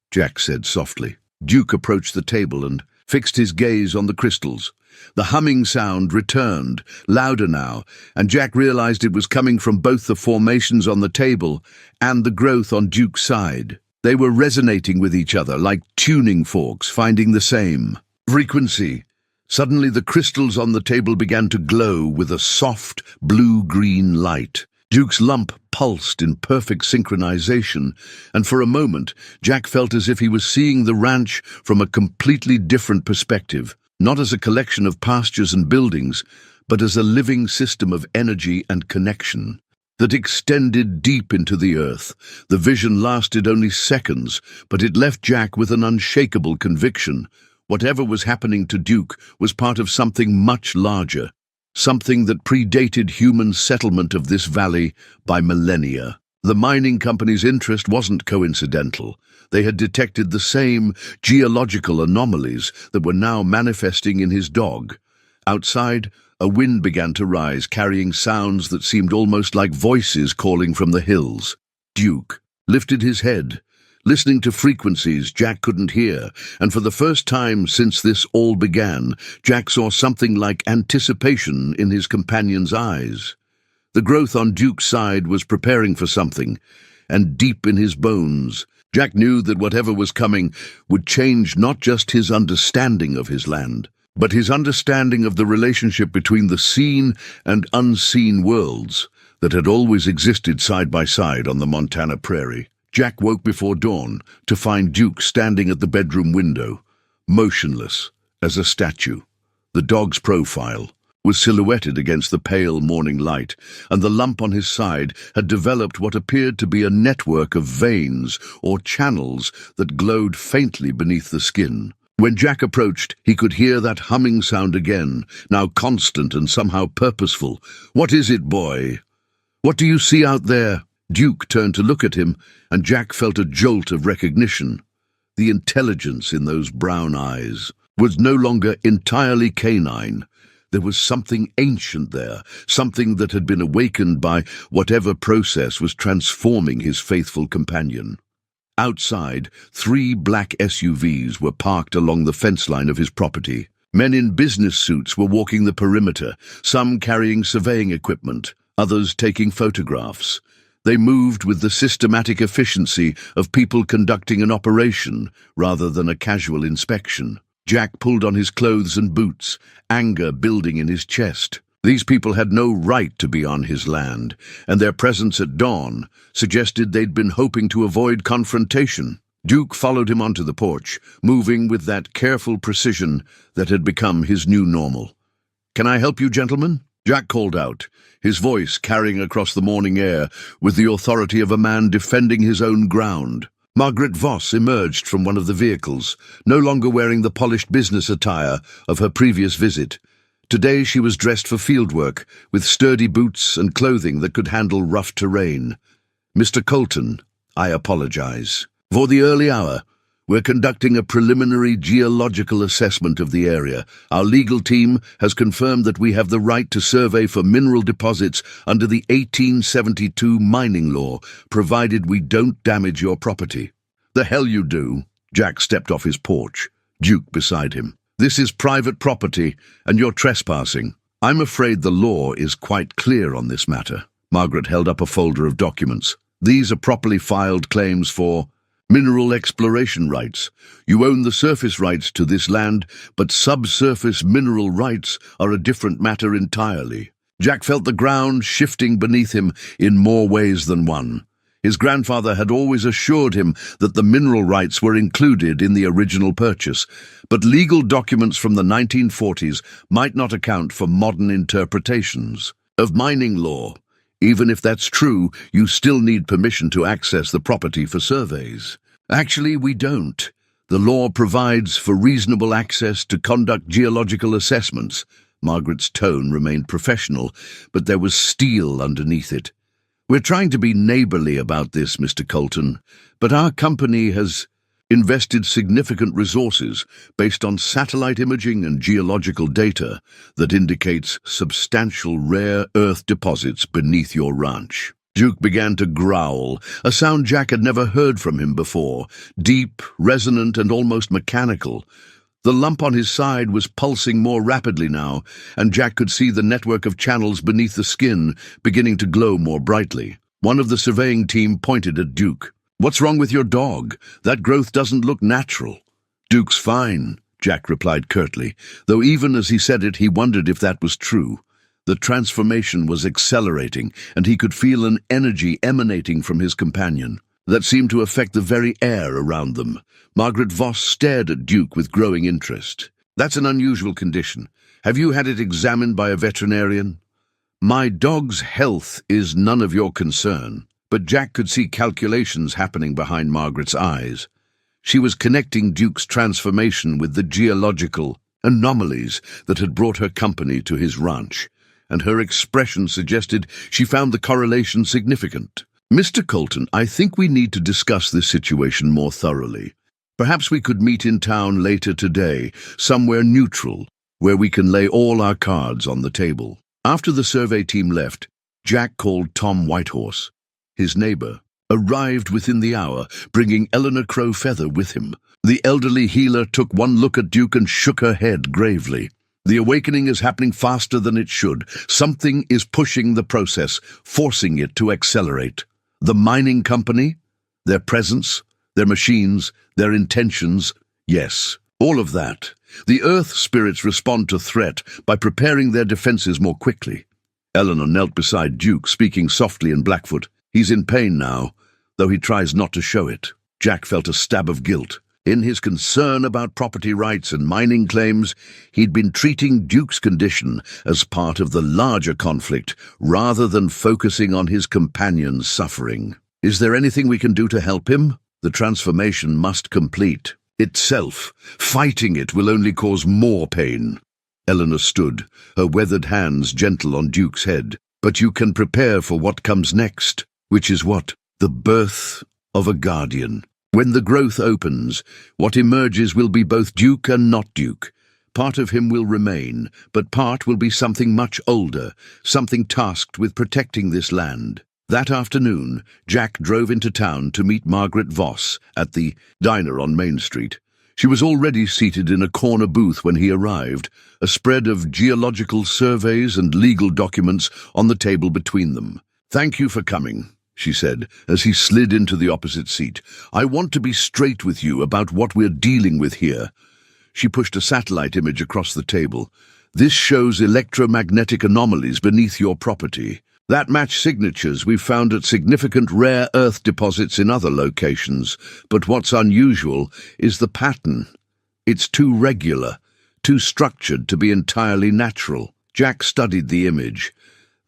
Jack said softly. Duke approached the table and fixed his gaze on the crystals. The humming sound returned, louder now, and Jack realized it was coming from both the formations on the table and the growth on Duke's side. They were resonating with each other like tuning forks, finding the same frequency. Suddenly the crystals on the table began to glow with a soft, blue-green light. Duke's lump pulsed in perfect synchronization, and for a moment Jack felt as if he was seeing the ranch from a completely different perspective. Not as a collection of pastures and buildings, but as a living system of energy and connection that extended deep into the earth. The vision lasted only seconds, but it left Jack with an unshakable conviction. Whatever was happening to Duke was part of something much larger, something that predated human settlement of this valley by millennia. The mining company's interest wasn't coincidental. They had detected the same geological anomalies that were now manifesting in his dog. Outside, a wind began to rise, carrying sounds that seemed almost like voices calling from the hills. Duke lifted his head, listening to frequencies Jack couldn't hear, and for the first time since this all began, Jack saw something like anticipation in his companion's eyes. The growth on Duke's side was preparing for something, and deep in his bones, Jack knew that whatever was coming would change not just his understanding of his land, but his understanding of the relationship between the seen and unseen worlds that had always existed side by side on the Montana prairie. Jack woke before dawn to find Duke standing at the bedroom window, motionless as a statue. The dog's profile was silhouetted against the pale morning light, and the lump on his side had developed what appeared to be a network of veins or channels that glowed faintly beneath the skin. When Jack approached, he could hear that humming sound again, now constant and somehow purposeful. "What is it, boy? What do you see out there?" Duke turned to look at him, and Jack felt a jolt of recognition. The intelligence in those brown eyes was no longer entirely canine. There was something ancient there, something that had been awakened by whatever process was transforming his faithful companion. Outside, 3 black SUVs were parked along the fence line of his property. Men in business suits were walking the perimeter, some carrying surveying equipment, others taking photographs. They moved with the systematic efficiency of people conducting an operation rather than a casual inspection. Jack pulled on his clothes and boots, anger building in his chest. These people had no right to be on his land, and their presence at dawn suggested they'd been hoping to avoid confrontation. Duke followed him onto the porch, moving with that careful precision that had become his new normal. "Can I help you, gentlemen?" Jack called out, his voice carrying across the morning air with the authority of a man defending his own ground. Margaret Voss emerged from one of the vehicles, no longer wearing the polished business attire of her previous visit. Today she was dressed for fieldwork, with sturdy boots and clothing that could handle rough terrain. "Mr. Colton, I apologize. For the early hour, we're conducting a preliminary geological assessment of the area. Our legal team has confirmed that we have the right to survey for mineral deposits under the 1872 mining law, provided we don't damage your property." "The hell you do." Jack stepped off his porch, Duke beside him. "This is private property, and you're trespassing." "I'm afraid the law is quite clear on this matter." Margaret held up a folder of documents. "These are properly filed claims for mineral exploration rights. You own the surface rights to this land, but subsurface mineral rights are a different matter entirely." Jack felt the ground shifting beneath him in more ways than one. His grandfather had always assured him that the mineral rights were included in the original purchase, but legal documents from the 1940s might not account for modern interpretations of mining law. Even if that's true, you still need permission to access the property for surveys. "Actually, we don't. The law provides for reasonable access to conduct geological assessments." Margaret's tone remained professional, but there was steel underneath it. "We're trying to be neighborly about this, Mr. Colton, but our company has invested significant resources based on satellite imaging and geological data that indicates substantial rare earth deposits beneath your ranch." Duke began to growl, a sound Jack had never heard from him before, deep, resonant, and almost mechanical. The lump on his side was pulsing more rapidly now, and Jack could see the network of channels beneath the skin beginning to glow more brightly. One of the surveying team pointed at Duke. "What's wrong with your dog? That growth doesn't look natural." "Duke's fine," Jack replied curtly, though even as he said it he wondered if that was true. The transformation was accelerating, and he could feel an energy emanating from his companion that seemed to affect the very air around them. Margaret Voss stared at Duke with growing interest. "That's an unusual condition. Have you had it examined by a veterinarian?" "My dog's health is none of your concern." But Jack could see calculations happening behind Margaret's eyes. She was connecting Duke's transformation with the geological anomalies that had brought her company to his ranch, and her expression suggested she found the correlation significant. "Mr. Colton, I think we need to discuss this situation more thoroughly. Perhaps we could meet in town later today, somewhere neutral, where we can lay all our cards on the table." After the survey team left, Jack called Tom Whitehorse. His neighbor arrived within the hour, bringing Eleanor Crowfeather with him. The elderly healer took one look at Duke and shook her head gravely. "The awakening is happening faster than it should. Something is pushing the process, forcing it to accelerate. The mining company, their presence, their machines, their intentions, yes, all of that. The earth spirits respond to threat by preparing their defenses more quickly." Eleanor knelt beside Duke, speaking softly in Blackfoot. "He's in pain now. though he tries not to show it. Jack felt a stab of guilt. In his concern about property rights and mining claims, he'd been treating Duke's condition as part of the larger conflict rather than focusing on his companion's suffering. Is there anything we can do to help him? The transformation must complete itself. Fighting it will only cause more pain. Eleanor stood, her weathered hands gentle on Duke's head. But you can prepare for what comes next, which is what? The birth of a guardian. When the growth opens, what emerges will be both Duke and not Duke. Part of him will remain, but part will be something much older, something tasked with protecting this land. That afternoon, Jack drove into town to meet Margaret Voss at the diner on Main Street. She was already seated in a corner booth when he arrived, a spread of geological surveys and legal documents on the table between them. "Thank you for coming," she said, as he slid into the opposite seat. "I want to be straight with you about what we're dealing with here." She pushed a satellite image across the table. "This shows electromagnetic anomalies beneath your property that match signatures we've found at significant rare earth deposits in other locations. But what's unusual is the pattern. It's too regular, too structured to be entirely natural." Jack studied the image.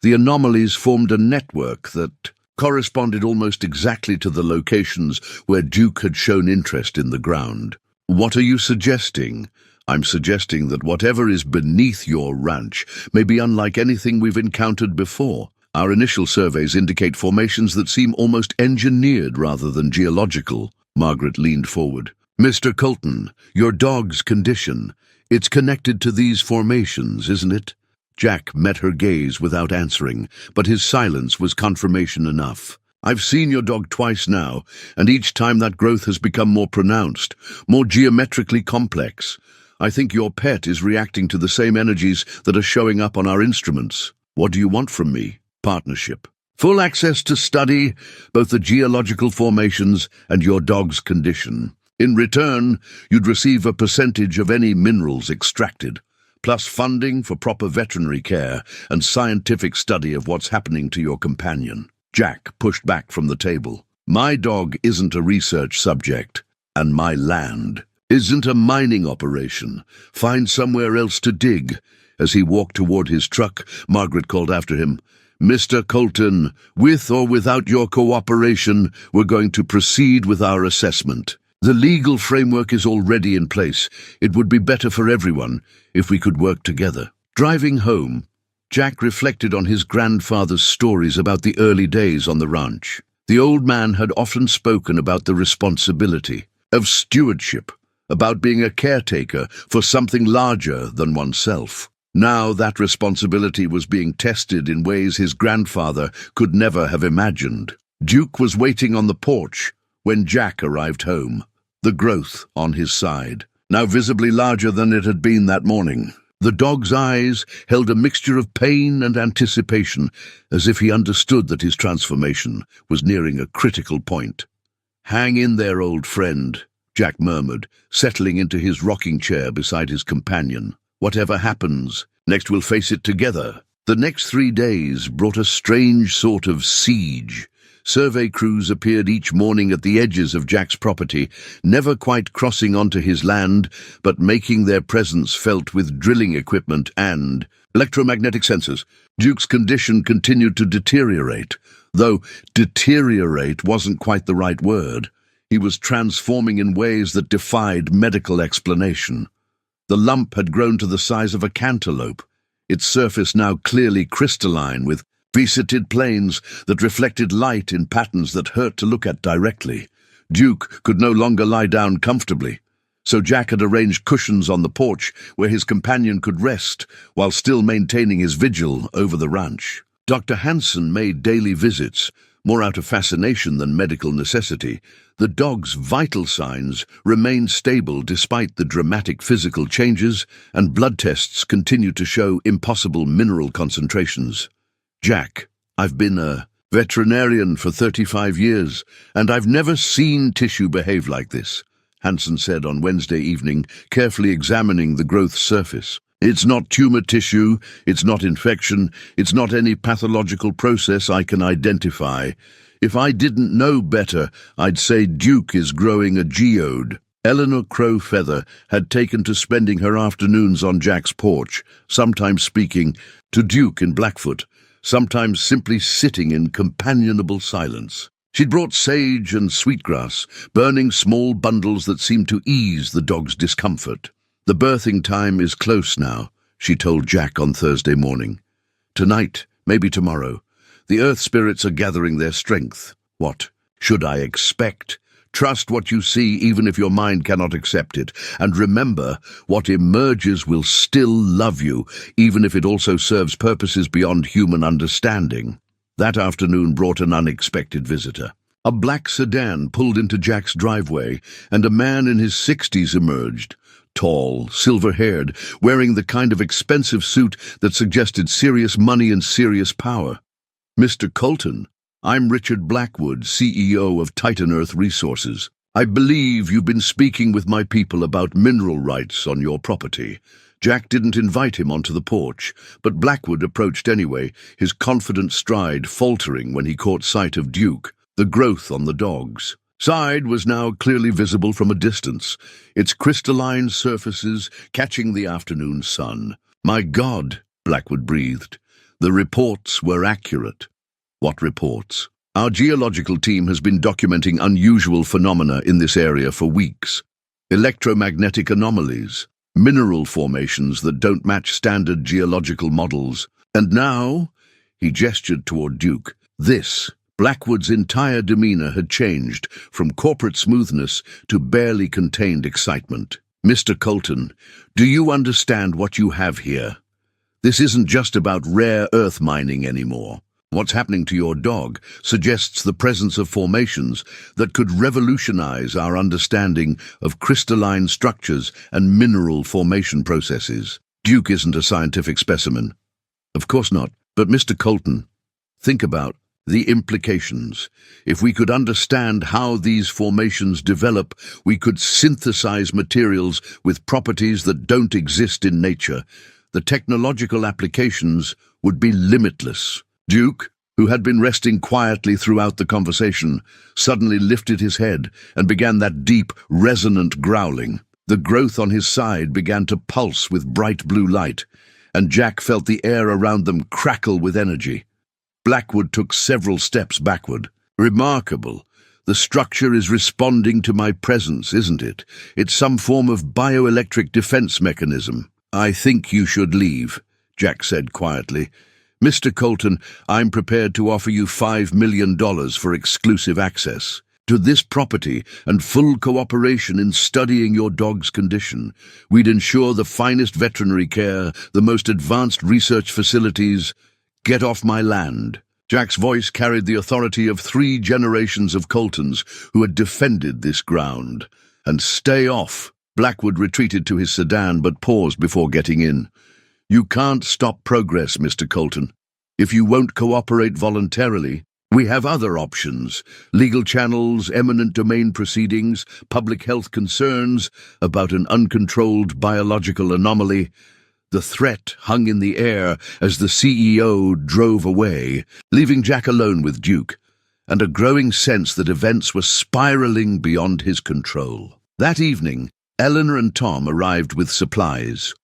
The anomalies formed a network that corresponded almost exactly to the locations where Duke had shown interest in the ground. "What are you suggesting?" "I'm suggesting that whatever is beneath your ranch may be unlike anything we've encountered before. Our initial surveys indicate formations that seem almost engineered rather than geological." Margaret leaned forward. "Mr. Colton, your dog's condition, it's connected to these formations, isn't it?" Jack met her gaze without answering, but his silence was confirmation enough. "I've seen your dog twice now, and each time that growth has become more pronounced, more geometrically complex. I think your pet is reacting to the same energies that are showing up on our instruments. What do you want from me?" "Partnership. Full access to study both the geological formations and your dog's condition. In return, you'd receive a percentage of any minerals extracted, plus funding for proper veterinary care and scientific study of what's happening to your companion." Jack pushed back from the table. "My dog isn't a research subject, and my land isn't a mining operation. Find somewhere else to dig." As he walked toward his truck, Margaret called after him, "Mr. Colton, with or without your cooperation, we're going to proceed with our assessment. The legal framework is already in place. It would be better for everyone if we could work together." Driving home, Jack reflected on his grandfather's stories about the early days on the ranch. The old man had often spoken about the responsibility of stewardship, about being a caretaker for something larger than oneself. Now that responsibility was being tested in ways his grandfather could never have imagined. Duke was waiting on the porch when Jack arrived home, the growth on his side, now visibly larger than it had been that morning. The dog's eyes held a mixture of pain and anticipation, as if he understood that his transformation was nearing a critical point. "Hang in there, old friend," Jack murmured, settling into his rocking chair beside his companion. "Whatever happens, next we'll face it together." The next 3 days brought a strange sort of siege. Survey crews appeared each morning at the edges of Jack's property, never quite crossing onto his land, but making their presence felt with drilling equipment and electromagnetic sensors. Duke's condition continued to deteriorate, though deteriorate wasn't quite the right word. He was transforming in ways that defied medical explanation. The lump had grown to the size of a cantaloupe, its surface now clearly crystalline with faceted planes that reflected light in patterns that hurt to look at directly. Duke could no longer lie down comfortably, so Jack had arranged cushions on the porch where his companion could rest while still maintaining his vigil over the ranch. Dr. Hansen made daily visits, more out of fascination than medical necessity. The dog's vital signs remained stable despite the dramatic physical changes, and blood tests continued to show impossible mineral concentrations. "Jack, I've been a veterinarian for 35 years, and I've never seen tissue behave like this," Hansen said on Wednesday evening, carefully examining the growth surface. "It's not tumor tissue, it's not infection, it's not any pathological process I can identify. If I didn't know better, I'd say Duke is growing a geode. Eleanor Crowfeather had taken to spending her afternoons on Jack's porch, sometimes speaking to Duke in Blackfoot, sometimes simply sitting in companionable silence. She'd brought sage and sweetgrass, burning small bundles that seemed to ease the dog's discomfort. The birthing time is close now, she told Jack on Thursday morning. Tonight, maybe tomorrow. The earth spirits are gathering their strength. What should I expect? Trust what you see, even if your mind cannot accept it. And remember, what emerges will still love you, even if it also serves purposes beyond human understanding. That afternoon brought an unexpected visitor. A black sedan pulled into Jack's driveway, and a man in his 60s emerged. Tall, silver-haired, wearing the kind of expensive suit that suggested serious money and serious power. Mr. Colton, I'm Richard Blackwood, CEO of Titan Earth Resources. I believe you've been speaking with my people about mineral rights on your property. Jack didn't invite him onto the porch, but Blackwood approached anyway, his confident stride faltering when he caught sight of Duke, the growth on the dog's side was now clearly visible from a distance, its crystalline surfaces catching the afternoon sun. My God, Blackwood breathed. The reports were accurate. What reports? Our geological team has been documenting unusual phenomena in this area for weeks. Electromagnetic anomalies, mineral formations that don't match standard geological models. And now, he gestured toward Duke, Blackwood's entire demeanor had changed from corporate smoothness to barely contained excitement. Mr. Colton, do you understand what you have here? This isn't just about rare earth mining anymore. What's happening to your dog suggests the presence of formations that could revolutionize our understanding of crystalline structures and mineral formation processes. Duke isn't a scientific specimen. Of course not. But Mr. Colton, think about the implications. If we could understand how these formations develop, we could synthesize materials with properties that don't exist in nature. The technological applications would be limitless. Duke, who had been resting quietly throughout the conversation, suddenly lifted his head and began that deep, resonant growling. The growth on his side began to pulse with bright blue light, and Jack felt the air around them crackle with energy. Blackwood took several steps backward. Remarkable. The structure is responding to my presence, isn't it? It's some form of bioelectric defense mechanism. I think you should leave, Jack said quietly. Mr. Colton, I'm prepared to offer you $5 million for exclusive access to this property and full cooperation in studying your dog's condition. We'd ensure the finest veterinary care, the most advanced research facilities. Get off my land. Jack's voice carried the authority of 3 generations of Coltons who had defended this ground. And stay off. Blackwood retreated to his sedan but paused before getting in. You can't stop progress, Mr. Colton. If you won't cooperate voluntarily, we have other options. Legal channels, eminent domain proceedings, public health concerns about an uncontrolled biological anomaly. The threat hung in the air as the CEO drove away, leaving Jack alone with Duke, and a growing sense that events were spiraling beyond his control. That evening, Eleanor and Tom arrived with supplies.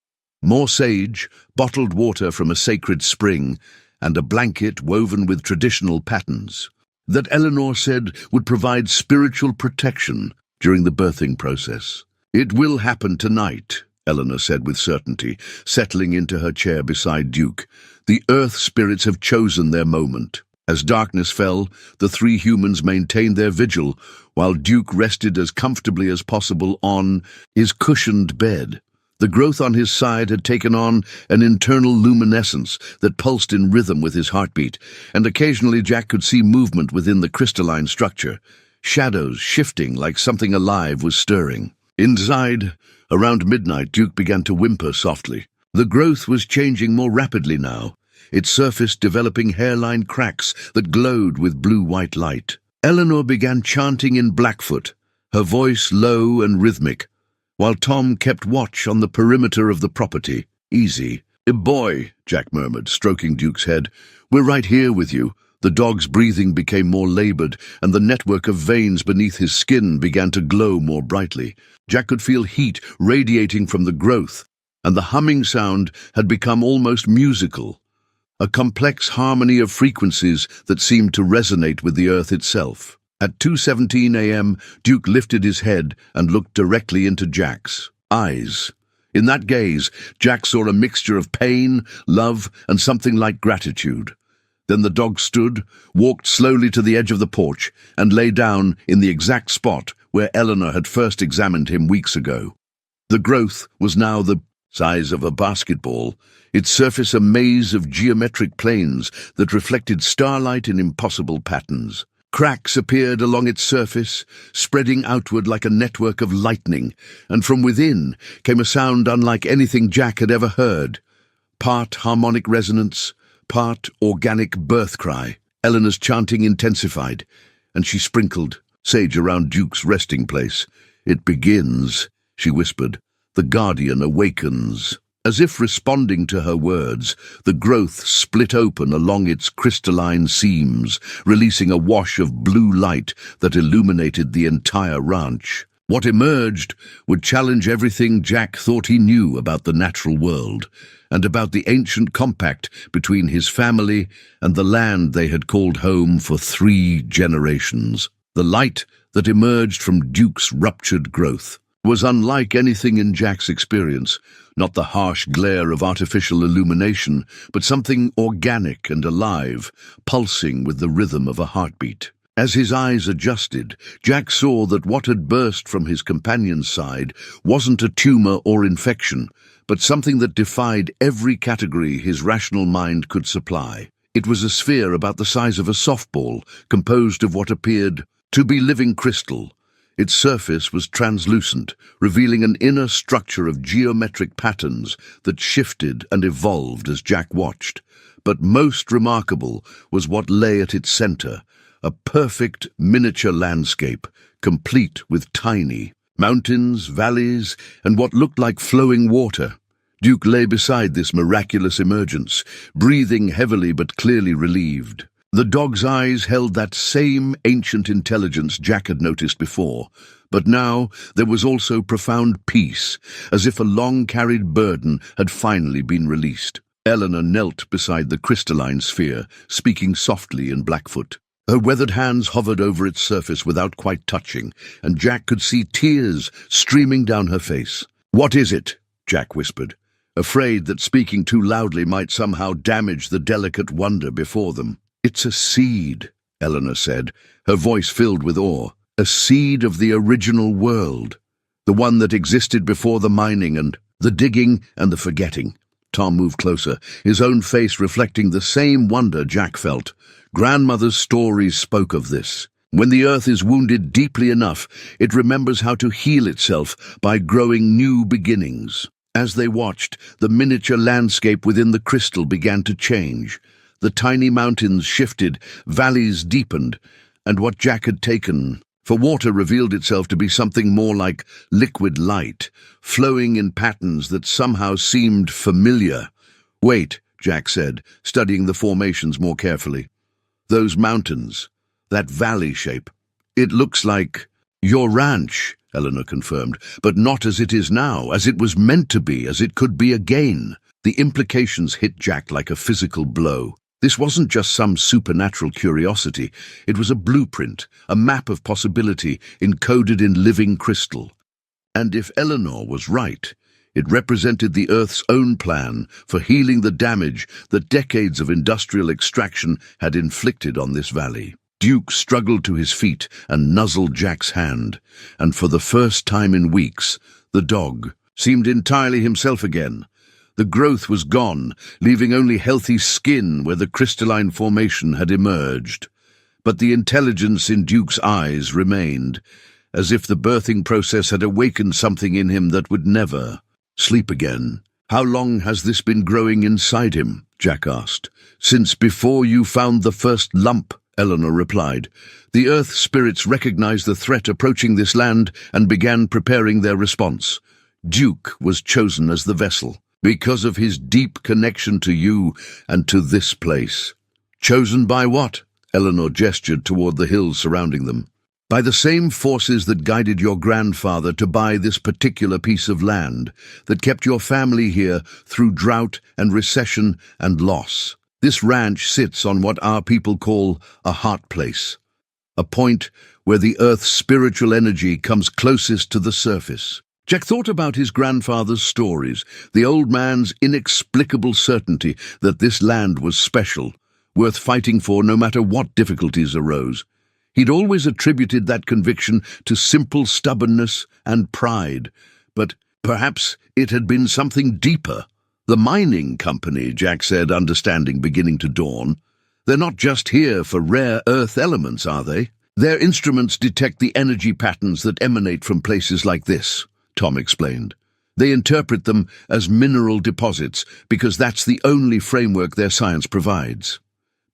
More sage, bottled water from a sacred spring, and a blanket woven with traditional patterns that Eleanor said would provide spiritual protection during the birthing process. It will happen tonight, Eleanor said with certainty, settling into her chair beside Duke. The earth spirits have chosen their moment. As darkness fell, the 3 humans maintained their vigil, while Duke rested as comfortably as possible on his cushioned bed. The growth on his side had taken on an internal luminescence that pulsed in rhythm with his heartbeat, and occasionally Jack could see movement within the crystalline structure, shadows shifting like something alive was stirring. Inside, around midnight, Duke began to whimper softly. The growth was changing more rapidly now, its surface developing hairline cracks that glowed with blue-white light. Eleanor began chanting in Blackfoot, her voice low and rhythmic, while Tom kept watch on the perimeter of the property. Easy. Boy, Jack murmured, stroking Duke's head. We're right here with you. The dog's breathing became more labored, and the network of veins beneath his skin began to glow more brightly. Jack could feel heat radiating from the growth, and the humming sound had become almost musical, a complex harmony of frequencies that seemed to resonate with the earth itself. At 2:17 a.m., Duke lifted his head and looked directly into Jack's eyes. In that gaze, Jack saw a mixture of pain, love, and something like gratitude. Then the dog stood, walked slowly to the edge of the porch, and lay down in the exact spot where Eleanor had first examined him weeks ago. The growth was now the size of a basketball, its surface a maze of geometric planes that reflected starlight in impossible patterns. Cracks appeared along its surface, spreading outward like a network of lightning, and from within came a sound unlike anything Jack had ever heard. Part harmonic resonance, part organic birth cry. Eleanor's chanting intensified, and she sprinkled sage around Duke's resting place. "It begins," she whispered. "The guardian awakens." As if responding to her words, the growth split open along its crystalline seams, releasing a wash of blue light that illuminated the entire ranch. What emerged would challenge everything Jack thought he knew about the natural world, and about the ancient compact between his family and the land they had called home for 3 generations. The light that emerged from Duke's ruptured growth was unlike anything in Jack's experience, not the harsh glare of artificial illumination, but something organic and alive, pulsing with the rhythm of a heartbeat. As his eyes adjusted, Jack saw that what had burst from his companion's side wasn't a tumor or infection, but something that defied every category his rational mind could supply. It was a sphere about the size of a softball, composed of what appeared to be living crystal. Its surface was translucent, revealing an inner structure of geometric patterns that shifted and evolved as Jack watched. But most remarkable was what lay at its center, a perfect miniature landscape, complete with tiny mountains, valleys, and what looked like flowing water. Duke lay beside this miraculous emergence, breathing heavily but clearly relieved. The dog's eyes held that same ancient intelligence Jack had noticed before, but now there was also profound peace, as if a long-carried burden had finally been released. Eleanor knelt beside the crystalline sphere, speaking softly in Blackfoot. Her weathered hands hovered over its surface without quite touching, and Jack could see tears streaming down her face. "What is it?" Jack whispered, afraid that speaking too loudly might somehow damage the delicate wonder before them. "It's a seed," Eleanor said, her voice filled with awe. "A seed of the original world, the one that existed before the mining and the digging and the forgetting." Tom moved closer, his own face reflecting the same wonder Jack felt. Grandmother's stories spoke of this. When the earth is wounded deeply enough, it remembers how to heal itself by growing new beginnings. As they watched, the miniature landscape within the crystal began to change. The tiny mountains shifted, valleys deepened, and what Jack had taken for water revealed itself to be something more like liquid light, flowing in patterns that somehow seemed familiar. "Wait," Jack said, studying the formations more carefully. "Those mountains, that valley shape, it looks like your ranch," Eleanor confirmed, "but not as it is now, as it was meant to be, as it could be again." The implications hit Jack like a physical blow. This wasn't just some supernatural curiosity. It was a blueprint, a map of possibility encoded in living crystal. And if Eleanor was right, it represented the Earth's own plan for healing the damage that decades of industrial extraction had inflicted on this valley. Duke struggled to his feet and nuzzled Jack's hand, and for the first time in weeks, the dog seemed entirely himself again. The growth was gone, leaving only healthy skin where the crystalline formation had emerged. But the intelligence in Duke's eyes remained, as if the birthing process had awakened something in him that would never sleep again. "How long has this been growing inside him?" Jack asked. "Since before you found the first lump," Eleanor replied. "The Earth spirits recognized the threat approaching this land and began preparing their response. Duke was chosen as the vessel, because of his deep connection to you and to this place." "Chosen by what?" Eleanor gestured toward the hills surrounding them. By the same forces that guided your grandfather to buy this particular piece of land, that kept your family here through drought and recession and loss. This ranch sits on what our people call a heart place, a point where the earth's spiritual energy comes closest to the surface. Jack thought about his grandfather's stories, the old man's inexplicable certainty that this land was special, worth fighting for no matter what difficulties arose. He'd always attributed that conviction to simple stubbornness and pride, but perhaps it had been something deeper. The mining company, Jack said, understanding beginning to dawn. They're not just here for rare earth elements, are they? Their instruments detect the energy patterns that emanate from places like this, Tom explained. They interpret them as mineral deposits because that's the only framework their science provides.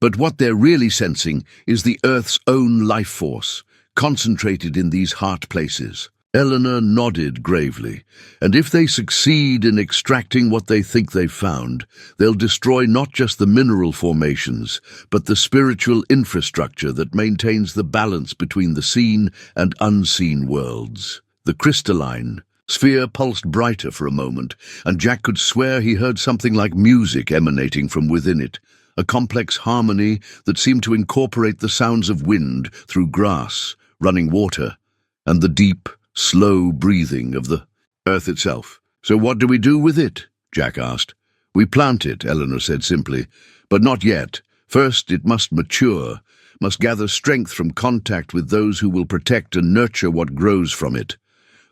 But what they're really sensing is the Earth's own life force, concentrated in these heart places. Eleanor nodded gravely, and if they succeed in extracting what they think they've found, they'll destroy not just the mineral formations, but the spiritual infrastructure that maintains the balance between the seen and unseen worlds. The crystalline sphere pulsed brighter for a moment, and Jack could swear he heard something like music emanating from within it. A complex harmony that seemed to incorporate the sounds of wind through grass, running water, and the deep, slow breathing of the earth itself. "So what do we do with it?" Jack asked. "We plant it," Eleanor said simply, "but not yet. First it must mature, must gather strength from contact with those who will protect and nurture what grows from it."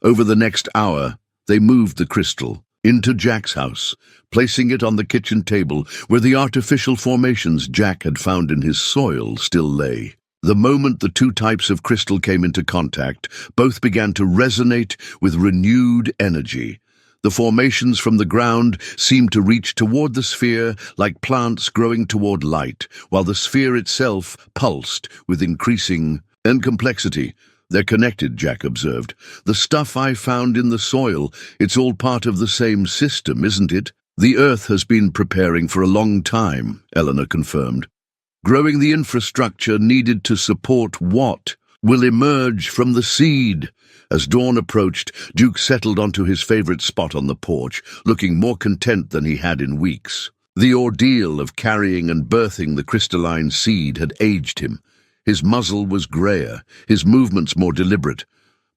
Over the next hour, they moved the crystal into Jack's house, placing it on the kitchen table where the artificial formations Jack had found in his soil still lay. The moment the two types of crystal came into contact, both began to resonate with renewed energy. The formations from the ground seemed to reach toward the sphere like plants growing toward light, while the sphere itself pulsed with increasing complexity. "They're connected," Jack observed. "The stuff I found in the soil, it's all part of the same system, isn't it?" "The Earth has been preparing for a long time," Eleanor confirmed. "Growing the infrastructure needed to support what will emerge from the seed." As dawn approached, Duke settled onto his favorite spot on the porch, looking more content than he had in weeks. The ordeal of carrying and birthing the crystalline seed had aged him. His muzzle was grayer, his movements more deliberate,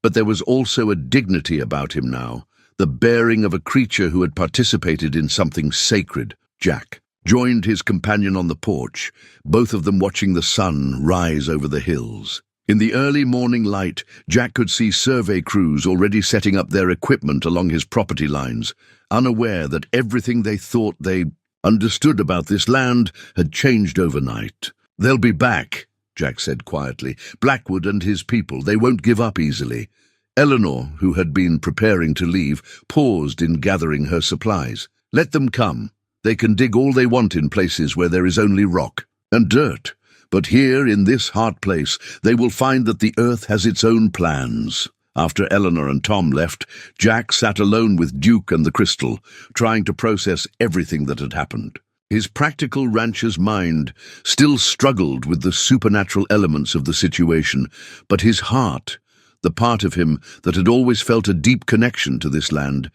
but there was also a dignity about him now, the bearing of a creature who had participated in something sacred. Jack joined his companion on the porch, both of them watching the sun rise over the hills. In the early morning light, Jack could see survey crews already setting up their equipment along his property lines, unaware that everything they thought they understood about this land had changed overnight. "They'll be back," Jack said quietly. "Blackwood and his people, they won't give up easily." Eleanor, who had been preparing to leave, paused in gathering her supplies. "Let them come. They can dig all they want in places where there is only rock and dirt. But here, in this heart place, they will find that the earth has its own plans." After Eleanor and Tom left, Jack sat alone with Duke and the crystal, trying to process everything that had happened. His practical rancher's mind still struggled with the supernatural elements of the situation, but his heart, the part of him that had always felt a deep connection to this land,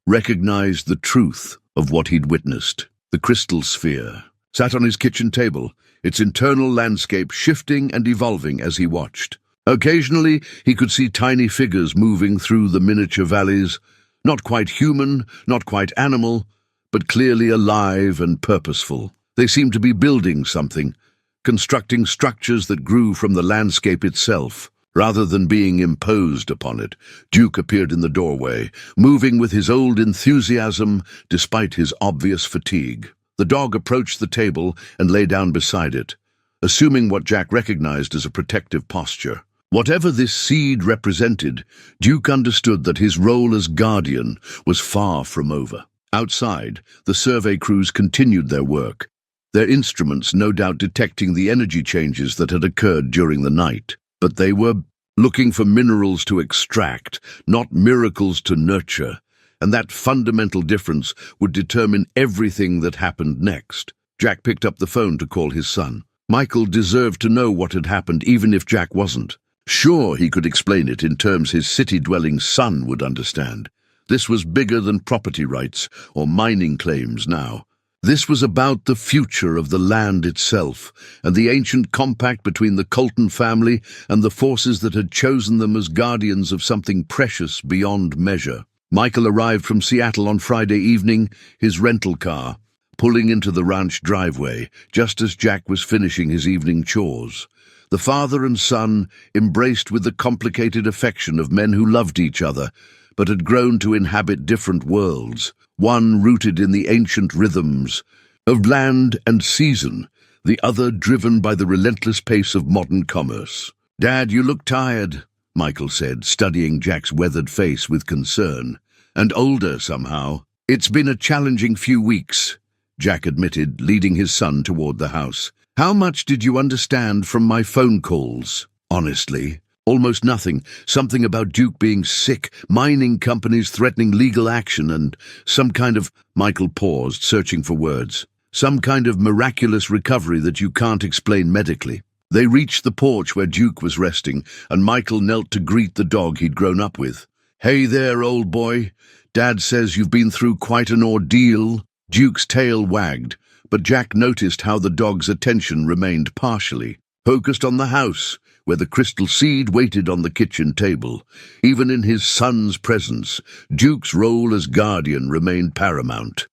recognized the truth of what he'd witnessed. The crystal sphere sat on his kitchen table, its internal landscape shifting and evolving as he watched. Occasionally, he could see tiny figures moving through the miniature valleys, not quite human, not quite animal, but clearly alive and purposeful. They seemed to be building something, constructing structures that grew from the landscape itself, rather than being imposed upon it. Duke appeared in the doorway, moving with his old enthusiasm despite his obvious fatigue. The dog approached the table and lay down beside it, assuming what Jack recognized as a protective posture. Whatever this seed represented, Duke understood that his role as guardian was far from over. Outside, the survey crews continued their work, their instruments no doubt detecting the energy changes that had occurred during the night. But they were looking for minerals to extract, not miracles to nurture, and that fundamental difference would determine everything that happened next. Jack picked up the phone to call his son. Michael deserved to know what had happened, even if Jack wasn't. Sure, he could explain it in terms his city-dwelling son would understand. This was bigger than property rights or mining claims now. This was about the future of the land itself, and the ancient compact between the Colton family and the forces that had chosen them as guardians of something precious beyond measure. Michael arrived from Seattle on Friday evening, his rental car, pulling into the ranch driveway, just as Jack was finishing his evening chores. The father and son embraced with the complicated affection of men who loved each other, but had grown to inhabit different worlds, one rooted in the ancient rhythms of land and season, the other driven by the relentless pace of modern commerce. "Dad, you look tired," Michael said, studying Jack's weathered face with concern. "And older, somehow." "It's been a challenging few weeks," Jack admitted, leading his son toward the house. "How much did you understand from my phone calls?" "Honestly, almost nothing. Something about Duke being sick, mining companies threatening legal action, and some kind of—" Michael paused, searching for words. "Some kind of miraculous recovery that you can't explain medically." They reached the porch where Duke was resting, and Michael knelt to greet the dog he'd grown up with. "Hey there, old boy. Dad says you've been through quite an ordeal." Duke's tail wagged, but Jack noticed how the dog's attention remained partially focused on the house, where the crystal seed waited on the kitchen table. Even in his son's presence, Duke's role as guardian remained paramount.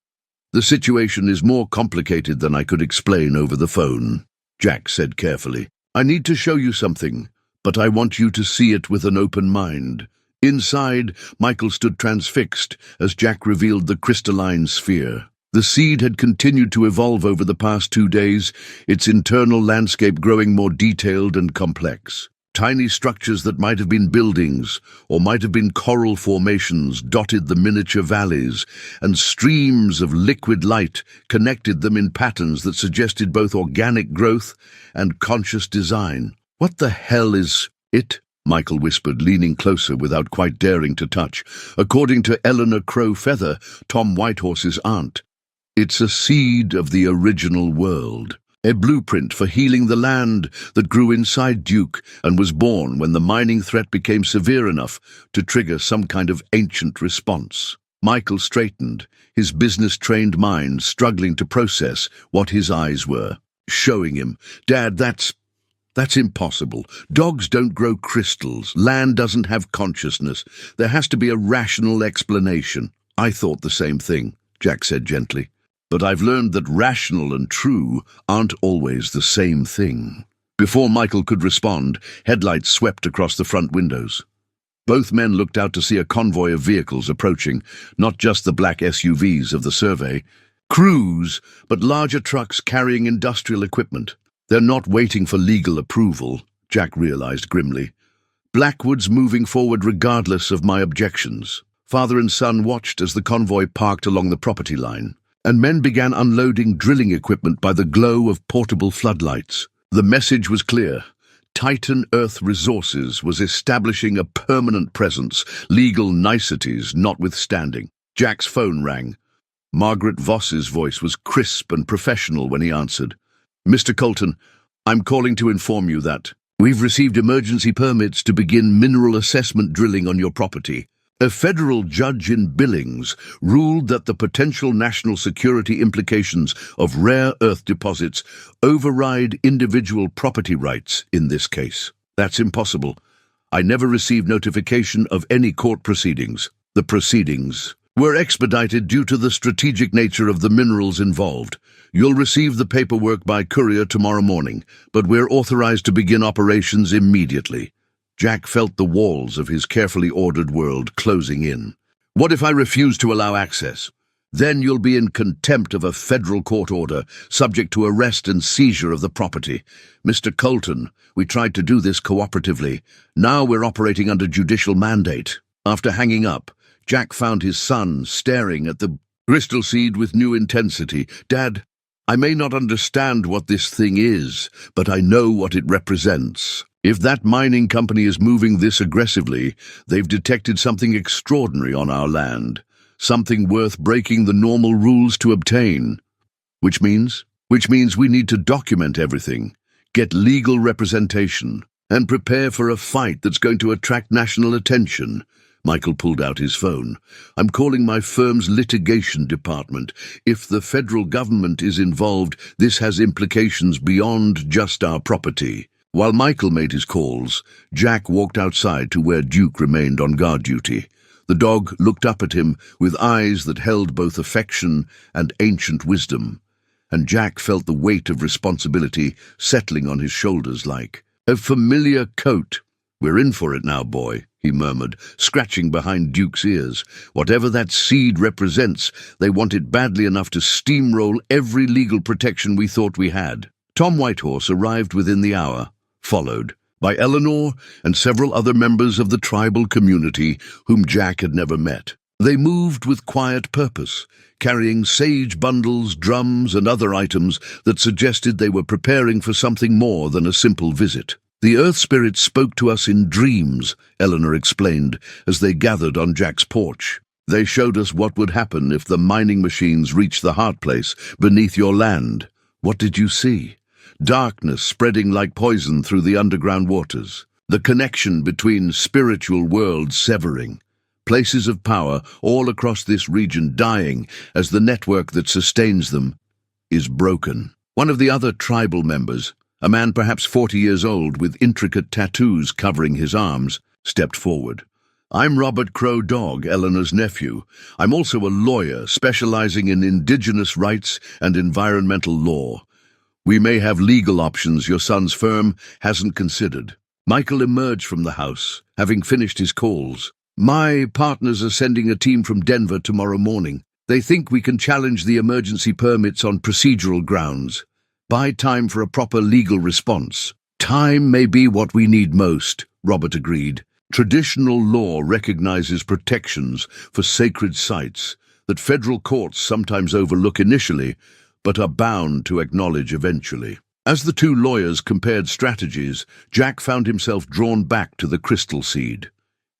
"The situation is more complicated than I could explain over the phone," Jack said carefully. "I need to show you something, but I want you to see it with an open mind." Inside, Michael stood transfixed as Jack revealed the crystalline sphere. The seed had continued to evolve over the past 2 days, its internal landscape growing more detailed and complex. Tiny structures that might have been buildings or might have been coral formations dotted the miniature valleys, and streams of liquid light connected them in patterns that suggested both organic growth and conscious design. "What the hell is it?" Michael whispered, leaning closer without quite daring to touch. "According to Eleanor Crow Feather, Tom Whitehorse's aunt, it's a seed of the original world, a blueprint for healing the land that grew inside Duke and was born when the mining threat became severe enough to trigger some kind of ancient response." Michael straightened, his business-trained mind struggling to process what his eyes were showing him. "Dad, that's impossible. Dogs don't grow crystals. Land doesn't have consciousness. There has to be a rational explanation." "I thought the same thing," Jack said gently. "But I've learned that rational and true aren't always the same thing." Before Michael could respond, headlights swept across the front windows. Both men looked out to see a convoy of vehicles approaching, not just the black SUVs of the survey. Crews, but larger trucks carrying industrial equipment. "They're not waiting for legal approval," Jack realized grimly. "Blackwood's moving forward regardless of my objections." Father and son watched as the convoy parked along the property line, and men began unloading drilling equipment by the glow of portable floodlights. The message was clear. Titan Earth Resources was establishing a permanent presence, legal niceties notwithstanding. Jack's phone rang. Margaret Voss's voice was crisp and professional when he answered. "Mr. Colton, I'm calling to inform you that we've received emergency permits to begin mineral assessment drilling on your property. A federal judge in Billings ruled that the potential national security implications of rare earth deposits override individual property rights in this case. That's impossible. I never received notification of any court proceedings. The proceedings were expedited due to the strategic nature of the minerals involved. You'll receive the paperwork by courier tomorrow morning, but we're authorized to begin operations immediately." Jack felt the walls of his carefully ordered world closing in. "What if I refuse to allow access? Then you'll be in contempt of a federal court order, subject to arrest and seizure of the property. Mr. Colton, we tried to do this cooperatively. Now we're operating under judicial mandate." After hanging up, Jack found his son staring at the crystal seed with new intensity. "Dad, I may not understand what this thing is, but I know what it represents. If that mining company is moving this aggressively, they've detected something extraordinary on our land, something worth breaking the normal rules to obtain. Which means we need to document everything. get legal representation, and prepare for a fight that's going to attract national attention. Michael pulled out his phone. I'm calling my firm's litigation department. If the federal government is involved, this has implications beyond just our property. While Michael made his calls, Jack walked outside to where Duke remained on guard duty. The dog looked up at him with eyes that held both affection and ancient wisdom, and Jack felt the weight of responsibility settling on his shoulders like a familiar coat. We're in for it now, boy, he murmured, scratching behind Duke's ears. Whatever that seed represents, they want it badly enough to steamroll every legal protection we thought we had. Tom Whitehorse arrived within the hour, followed by Eleanor and several other members of the tribal community whom Jack had never met. They moved with quiet purpose, carrying sage bundles, drums, and other items that suggested they were preparing for something more than a simple visit. The Earth Spirits spoke to us in dreams, Eleanor explained, as they gathered on Jack's porch. They showed us what would happen if the mining machines reached the heart place beneath your land. What did you see? Darkness spreading like poison through the underground waters. The connection between spiritual worlds severing. Places of power all across this region dying as the network that sustains them is broken. One of the other tribal members, a man perhaps 40 years old with intricate tattoos covering his arms, stepped forward. I'm Robert Crow Dog, Eleanor's nephew. I'm also a lawyer specializing in indigenous rights and environmental law. We may have legal options your son's firm hasn't considered. Michael emerged from the house, having finished his calls. My partners are sending a team from Denver tomorrow morning. They think we can challenge the emergency permits on procedural grounds. Buy time for a proper legal response. Time may be what we need most, Robert agreed. Traditional law recognizes protections for sacred sites that federal courts sometimes overlook initially, but are bound to acknowledge eventually. As the two lawyers compared strategies, Jack found himself drawn back to the crystal seed.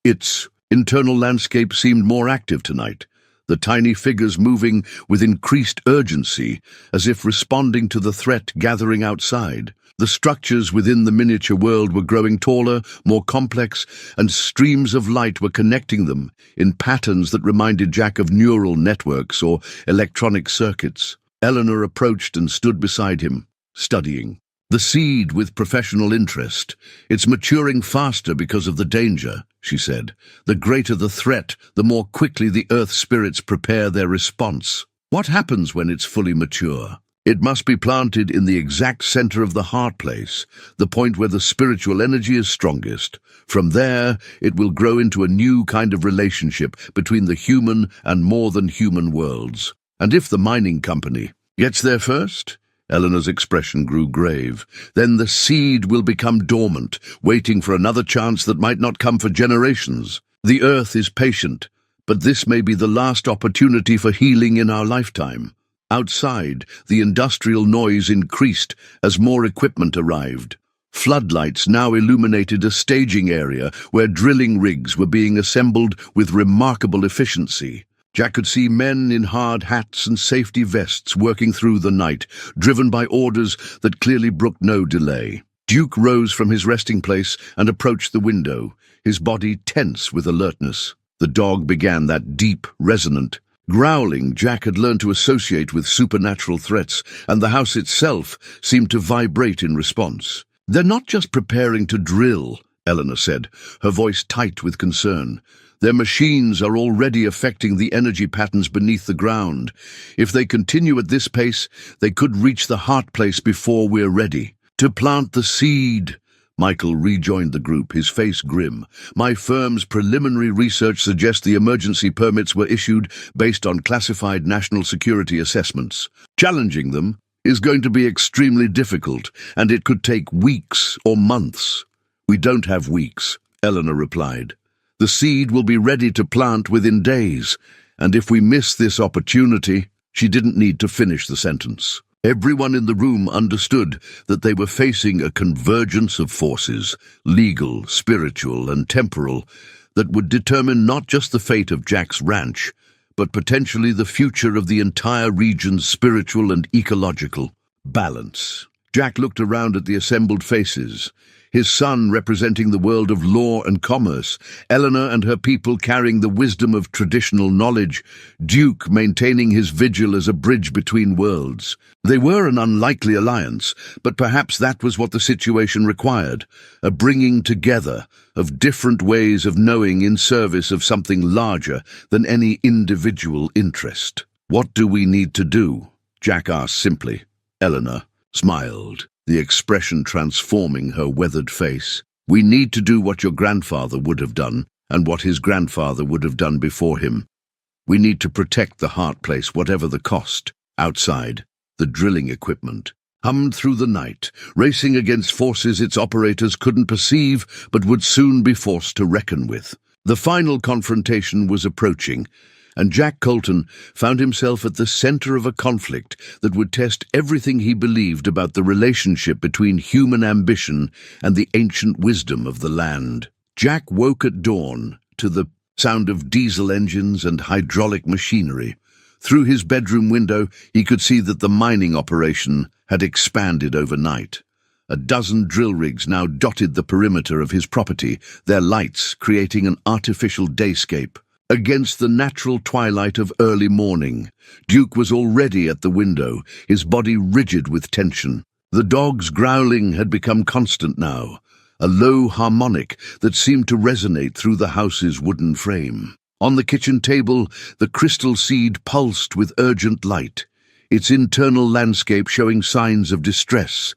Its internal landscape seemed more active tonight, the tiny figures moving with increased urgency, as if responding to the threat gathering outside. The structures within the miniature world were growing taller, more complex, and streams of light were connecting them in patterns that reminded Jack of neural networks or electronic circuits. Eleanor approached and stood beside him, studying the seed with professional interest. It's maturing faster because of the danger, she said. The greater the threat, the more quickly the Earth Spirits prepare their response. What happens when it's fully mature? It must be planted in the exact center of the heart place, the point where the spiritual energy is strongest. From there, it will grow into a new kind of relationship between the human and more than human worlds. And if the mining company gets there first? Eleanor's expression grew grave. Then the seed will become dormant, waiting for another chance that might not come for generations. The Earth is patient, but this may be the last opportunity for healing in our lifetime. Outside, the industrial noise increased as more equipment arrived. Floodlights now illuminated a staging area where drilling rigs were being assembled with remarkable efficiency. Jack could see men in hard hats and safety vests working through the night, driven by orders that clearly brooked no delay. Duke rose from his resting place and approached the window, his body tense with alertness. The dog began that deep, resonant growling Jack had learned to associate with supernatural threats, and the house itself seemed to vibrate in response. They're not just preparing to drill, Eleanor said, her voice tight with concern. Their machines are already affecting the energy patterns beneath the ground. If they continue at this pace, they could reach the heart place before we're ready. To plant the seed. Michael rejoined the group, his face grim. My firm's preliminary research suggests the emergency permits were issued based on classified national security assessments. Challenging them is going to be extremely difficult, and it could take weeks or months. We don't have weeks, Eleanor replied. The seed will be ready to plant within days, and if we miss this opportunity, she didn't need to finish the sentence. Everyone in the room understood that they were facing a convergence of forces, legal, spiritual, and temporal, that would determine not just the fate of Jack's ranch, but potentially the future of the entire region's spiritual and ecological balance. Jack looked around at the assembled faces. His son representing the world of law and commerce, Eleanor and her people carrying the wisdom of traditional knowledge, Duke maintaining his vigil as a bridge between worlds. They were an unlikely alliance, but perhaps that was what the situation required, a bringing together of different ways of knowing in service of something larger than any individual interest. "What do we need to do?" Jack asked simply. Eleanor smiled, the expression transforming her weathered face. "We need to do what your grandfather would have done, and what his grandfather would have done before him. We need to protect the Heart Place, whatever the cost." Outside, the drilling equipment hummed through the night, racing against forces its operators couldn't perceive but would soon be forced to reckon with. The final confrontation was approaching, and Jack Colton found himself at the center of a conflict that would test everything he believed about the relationship between human ambition and the ancient wisdom of the land. Jack woke at dawn to the sound of diesel engines and hydraulic machinery. Through his bedroom window, he could see that the mining operation had expanded overnight. A dozen drill rigs now dotted the perimeter of his property, their lights creating an artificial dayscape. Against the natural twilight of early morning, Duke was already at the window, his body rigid with tension. The dog's growling had become constant now, a low harmonic that seemed to resonate through the house's wooden frame. On the kitchen table, the crystal seed pulsed with urgent light, its internal landscape showing signs of distress,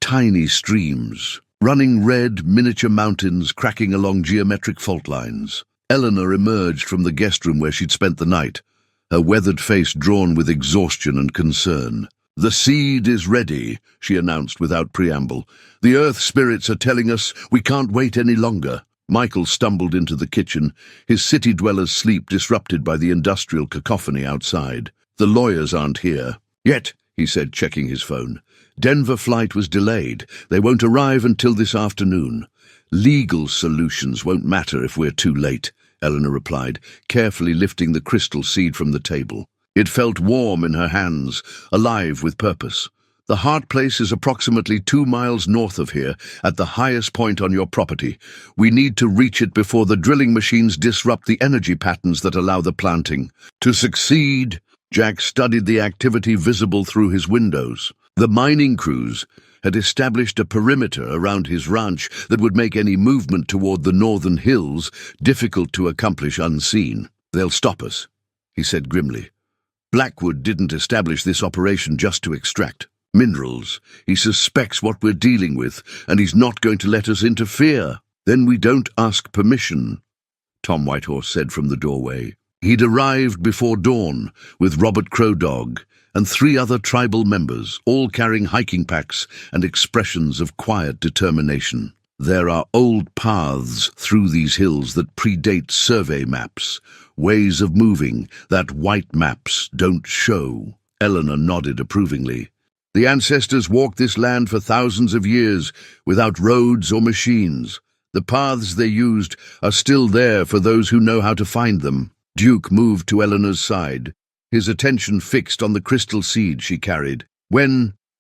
tiny streams, running red miniature mountains cracking along geometric fault lines. Eleanor emerged from the guest room where she'd spent the night, her weathered face drawn with exhaustion and concern. "The seed is ready," she announced without preamble. "The earth spirits are telling us we can't wait any longer." Michael stumbled into the kitchen, his city dweller's sleep disrupted by the industrial cacophony outside. "The lawyers aren't here yet," he said, checking his phone. "Denver flight was delayed. They won't arrive until this afternoon." "Legal solutions won't matter if we're too late," Eleanor replied, carefully lifting the crystal seed from the table. It felt warm in her hands, alive with purpose. "The Heart Place is approximately 2 miles north of here, at the highest point on your property. We need to reach it before the drilling machines disrupt the energy patterns that allow the planting. To succeed," Jack studied the activity visible through his windows. The mining crews had established a perimeter around his ranch that would make any movement toward the northern hills difficult to accomplish unseen. "They'll stop us," he said grimly. "Blackwood didn't establish this operation just to extract minerals. He suspects what we're dealing with, and he's not going to let us interfere." "Then we don't ask permission," Tom Whitehorse said from the doorway. He'd arrived before dawn with Robert Crowdog and 3 other tribal members, all carrying hiking packs and expressions of quiet determination. "There are old paths through these hills that predate survey maps, ways of moving that white maps don't show." Eleanor nodded approvingly. "The ancestors walked this land for thousands of years without roads or machines. The paths they used are still there for those who know how to find them." Duke moved to Eleanor's side, his attention fixed on the crystal seed she carried.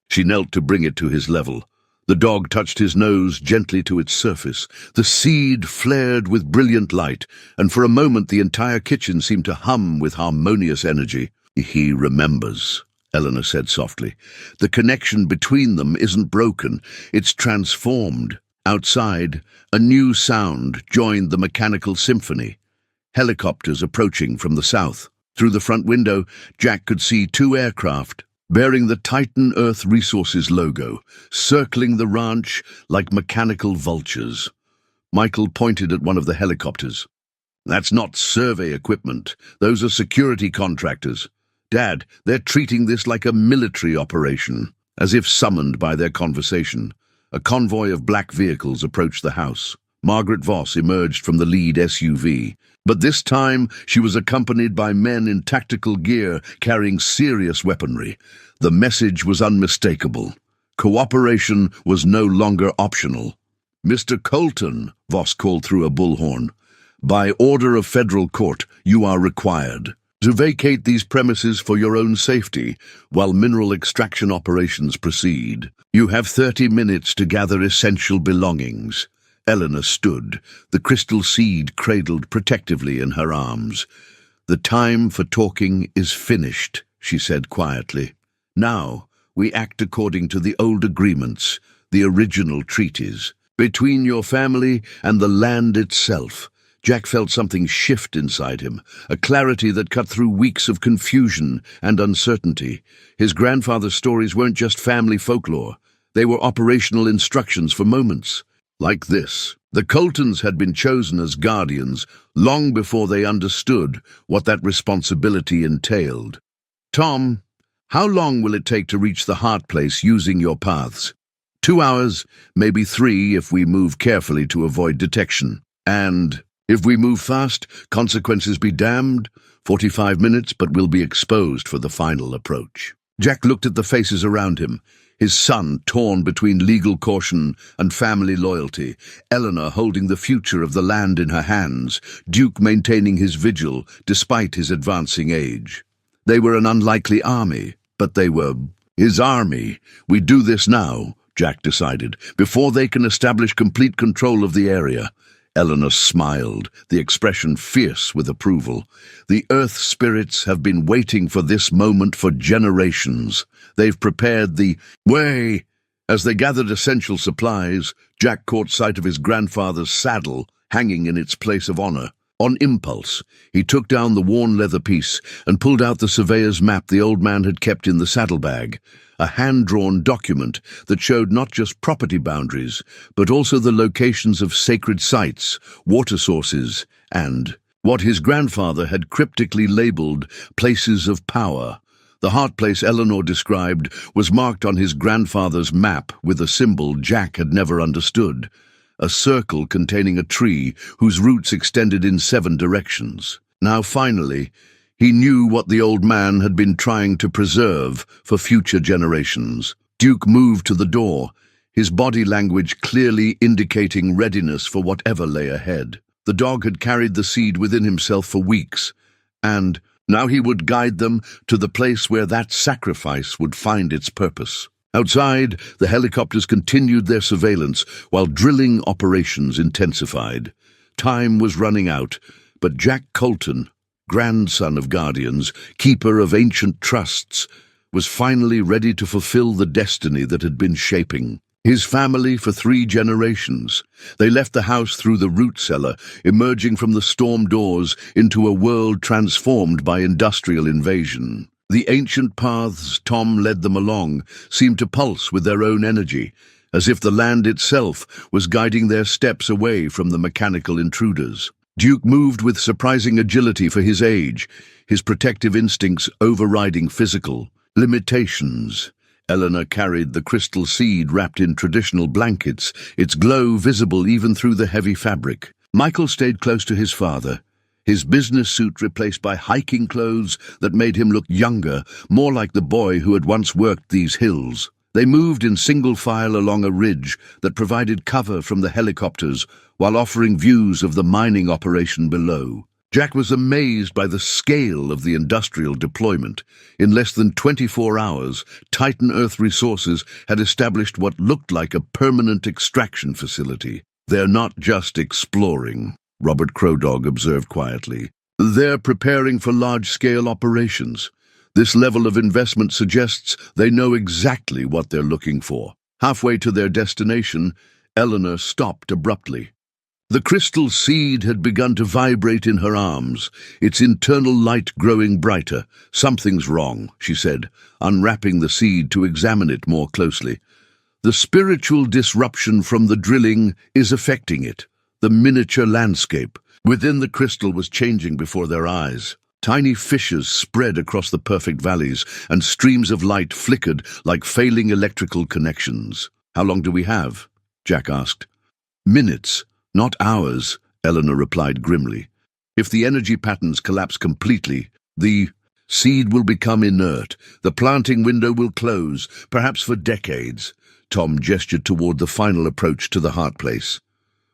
She knelt to bring it to his level. The dog touched his nose gently to its surface. The seed flared with brilliant light, and for a moment the entire kitchen seemed to hum with harmonious energy. "He remembers," Eleanor said softly. "The connection between them isn't broken, it's transformed." Outside, a new sound joined the mechanical symphony. Helicopters approaching from the south. Through the front window, Jack could see 2 aircraft, bearing the Titan Earth Resources logo, circling the ranch like mechanical vultures. Michael pointed at one of the helicopters. "That's not survey equipment. Those are security contractors. Dad, they're treating this like a military operation." As if summoned by their conversation, a convoy of black vehicles approached the house. Margaret Voss emerged from the lead SUV, but this time she was accompanied by men in tactical gear carrying serious weaponry. The message was unmistakable. Cooperation was no longer optional. "Mr. Colton," Voss called through a bullhorn, "by order of federal court, you are required." to vacate these premises for your own safety while mineral extraction operations proceed. You have 30 minutes to gather essential belongings. Eleanor stood, the crystal seed cradled protectively in her arms. The time for talking is finished, she said quietly. Now, we act according to the old agreements, the original treaties. Between your family and the land itself, Jack felt something shift inside him, a clarity that cut through weeks of confusion and uncertainty. His grandfather's stories weren't just family folklore. They were operational instructions for moments like this. The Coltons had been chosen as guardians long before they understood what that responsibility entailed. Tom, how long will it take to reach the Heart Place using your paths? 2 hours, maybe 3 if we move carefully to avoid detection. And if we move fast, consequences be damned. 45 minutes, but we'll be exposed for the final approach. Jack looked at the faces around him, his son torn between legal caution and family loyalty, Eleanor holding the future of the land in her hands, Duke maintaining his vigil despite his advancing age. They were an unlikely army, but they were his army. We do this now, Jack decided, before they can establish complete control of the area. Eleanor smiled, the expression fierce with approval. The Earth spirits have been waiting for this moment for generations. They've prepared the way. As they gathered essential supplies, Jack caught sight of his grandfather's saddle hanging in its place of honor. On impulse, he took down the worn leather piece and pulled out the surveyor's map the old man had kept in the saddlebag, a hand-drawn document that showed not just property boundaries, but also the locations of sacred sites, water sources, and what his grandfather had cryptically labeled places of power. The Heart Place Eleanor described was marked on his grandfather's map with a symbol Jack had never understood, a circle containing a tree whose roots extended in 7 directions. Now finally, he knew what the old man had been trying to preserve for future generations. Duke moved to the door, his body language clearly indicating readiness for whatever lay ahead. The dog had carried the seed within himself for weeks, and now he would guide them to the place where that sacrifice would find its purpose. Outside, the helicopters continued their surveillance while drilling operations intensified. Time was running out, but Jack Colton, grandson of Guardians, keeper of ancient trusts, was finally ready to fulfill the destiny that had been shaping his family for 3 generations. They left the house through the root cellar, emerging from the storm doors into a world transformed by industrial invasion. The ancient paths Tom led them along seemed to pulse with their own energy, as if the land itself was guiding their steps away from the mechanical intruders. Duke moved with surprising agility for his age, his protective instincts overriding physical limitations. Eleanor carried the crystal seed wrapped in traditional blankets, its glow visible even through the heavy fabric. Michael stayed close to his father, his business suit replaced by hiking clothes that made him look younger, more like the boy who had once worked these hills. They moved in single file along a ridge that provided cover from the helicopters while offering views of the mining operation below. Jack was amazed by the scale of the industrial deployment. In less than 24 hours, Titan Earth Resources had established what looked like a permanent extraction facility. They're not just exploring, Robert Crowdog observed quietly. They're preparing for large-scale operations. This level of investment suggests they know exactly what they're looking for. Halfway to their destination, Eleanor stopped abruptly. The crystal seed had begun to vibrate in her arms, its internal light growing brighter. Something's wrong, she said, unwrapping the seed to examine it more closely. The spiritual disruption from the drilling is affecting it. The miniature landscape within the crystal was changing before their eyes. Tiny fissures spread across the perfect valleys, and streams of light flickered like failing electrical connections. How long do we have? Jack asked. Minutes, not hours, Eleanor replied grimly. If the energy patterns collapse completely, the seed will become inert. The planting window will close, perhaps for decades. Tom gestured toward the final approach to the Heart Place.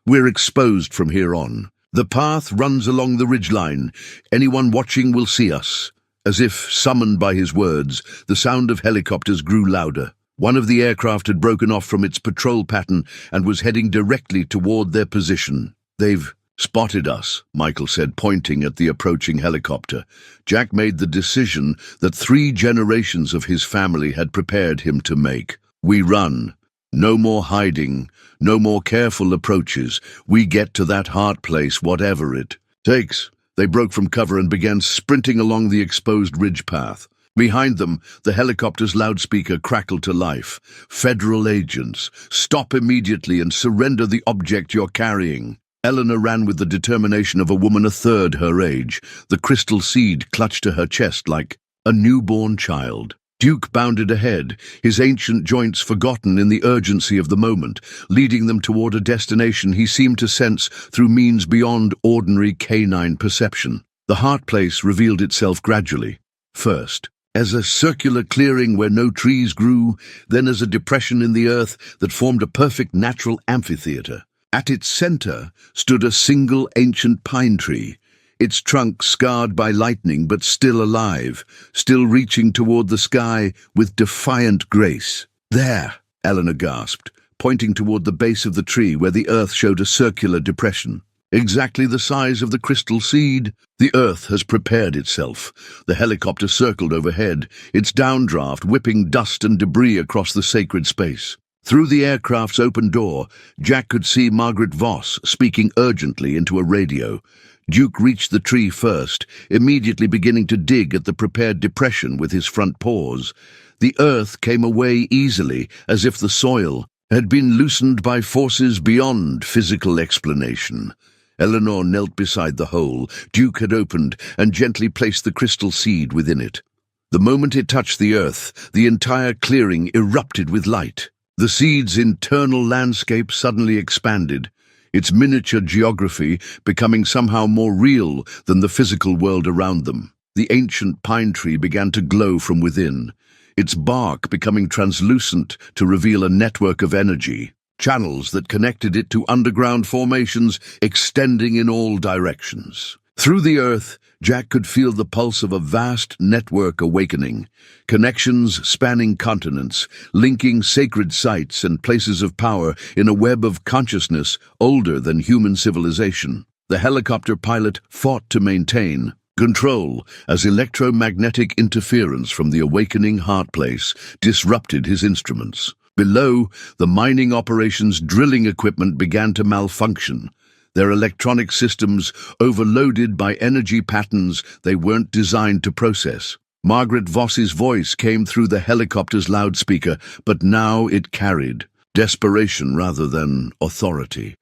We're exposed from here on. The path runs along the ridgeline. Anyone watching will see us. As if summoned by his words, the sound of helicopters grew louder. One of the aircraft had broken off from its patrol pattern and was heading directly toward their position. "They've spotted us," Michael said, pointing at the approaching helicopter. Jack made the decision that 3 generations of his family had prepared him to make. "We run. No more hiding. No more careful approaches. We get to that hard place, whatever it takes." They broke from cover and began sprinting along the exposed ridge path. Behind them, the helicopter's loudspeaker crackled to life. "Federal agents, stop immediately and surrender the object you're carrying." Eleanor ran with the determination of a woman a third her age. The crystal seed clutched to her chest like a newborn child. Duke bounded ahead, his ancient joints forgotten in the urgency of the moment, leading them toward a destination he seemed to sense through means beyond ordinary canine perception. The heart place revealed itself gradually. First, as a circular clearing where no trees grew, then as a depression in the earth that formed a perfect natural amphitheater. At its center stood a single ancient pine tree, its trunk scarred by lightning but still alive, still reaching toward the sky with defiant grace. "There," Eleanor gasped, pointing toward the base of the tree where the earth showed a circular depression. "Exactly the size of the crystal seed. The earth has prepared itself." The helicopter circled overhead, its downdraft whipping dust and debris across the sacred space. Through the aircraft's open door, Jack could see Margaret Voss speaking urgently into a radio. Duke reached the tree first, immediately beginning to dig at the prepared depression with his front paws. The earth came away easily, as if the soil had been loosened by forces beyond physical explanation. Eleanor knelt beside the hole Duke had opened and gently placed the crystal seed within it. The moment it touched the earth, the entire clearing erupted with light. The seed's internal landscape suddenly expanded, its miniature geography becoming somehow more real than the physical world around them. The ancient pine tree began to glow from within, its bark becoming translucent to reveal a network of energy, channels that connected it to underground formations extending in all directions. Through the earth, Jack could feel the pulse of a vast network awakening, connections spanning continents, linking sacred sites and places of power in a web of consciousness older than human civilization. The helicopter pilot fought to maintain control as electromagnetic interference from the awakening heart place disrupted his instruments. Below, the mining operations' drilling equipment began to malfunction, their electronic systems overloaded by energy patterns they weren't designed to process. Margaret Voss's voice came through the helicopter's loudspeaker, but now it carried desperation rather than authority.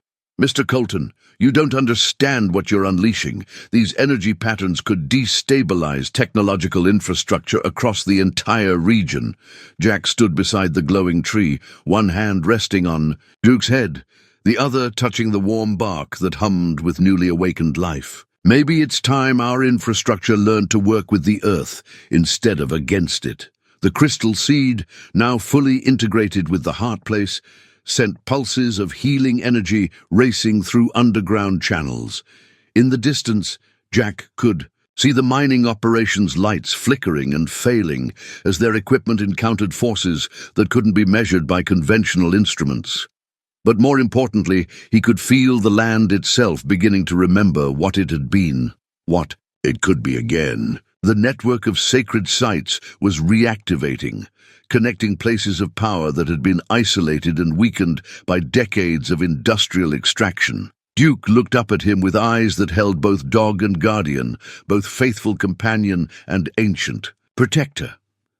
"Mr. Colton, you don't understand what you're unleashing. These energy patterns could destabilize technological infrastructure across the entire region." Jack stood beside the glowing tree, one hand resting on Duke's head, the other touching the warm bark that hummed with newly awakened life. "Maybe it's time our infrastructure learned to work with the earth instead of against it." The crystal seed, now fully integrated with the heart place, sent pulses of healing energy racing through underground channels. In the distance, Jack could see the mining operations' lights flickering and failing as their equipment encountered forces that couldn't be measured by conventional instruments. But more importantly, he could feel the land itself beginning to remember what it had been, what it could be again. The network of sacred sites was reactivating, connecting places of power that had been isolated and weakened by decades of industrial extraction. Duke looked up at him with eyes that held both dog and guardian, both faithful companion and ancient protector.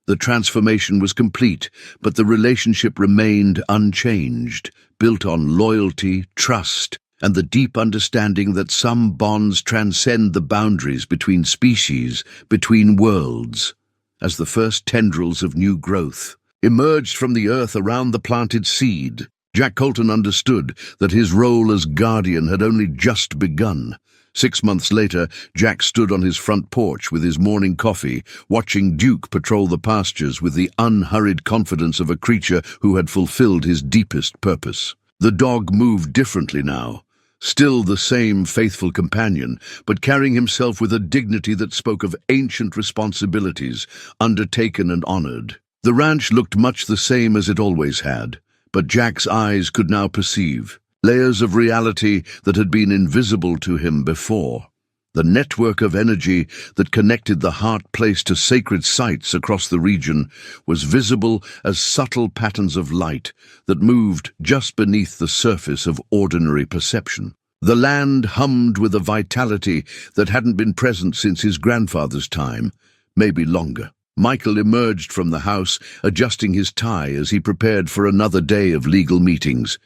The transformation was complete, but the relationship remained unchanged, built on loyalty, trust, and the deep understanding that some bonds transcend the boundaries between species, between worlds. As the first tendrils of new growth emerged from the earth around the planted seed, Jack Colton understood that his role as guardian had only just begun. 6 months later, Jack stood on his front porch with his morning coffee, watching Duke patrol the pastures with the unhurried confidence of a creature who had fulfilled his deepest purpose. The dog moved differently now, Still the same faithful companion, but carrying himself with a dignity that spoke of ancient responsibilities, undertaken and honored. The ranch looked much the same as it always had, but Jack's eyes could now perceive layers of reality that had been invisible to him before. The network of energy that connected the Heart Place to sacred sites across the region was visible as subtle patterns of light that moved just beneath the surface of ordinary perception. The land hummed with a vitality that hadn't been present since his grandfather's time, maybe longer. Michael emerged from the house, adjusting his tie as he prepared for another day of legal meetings.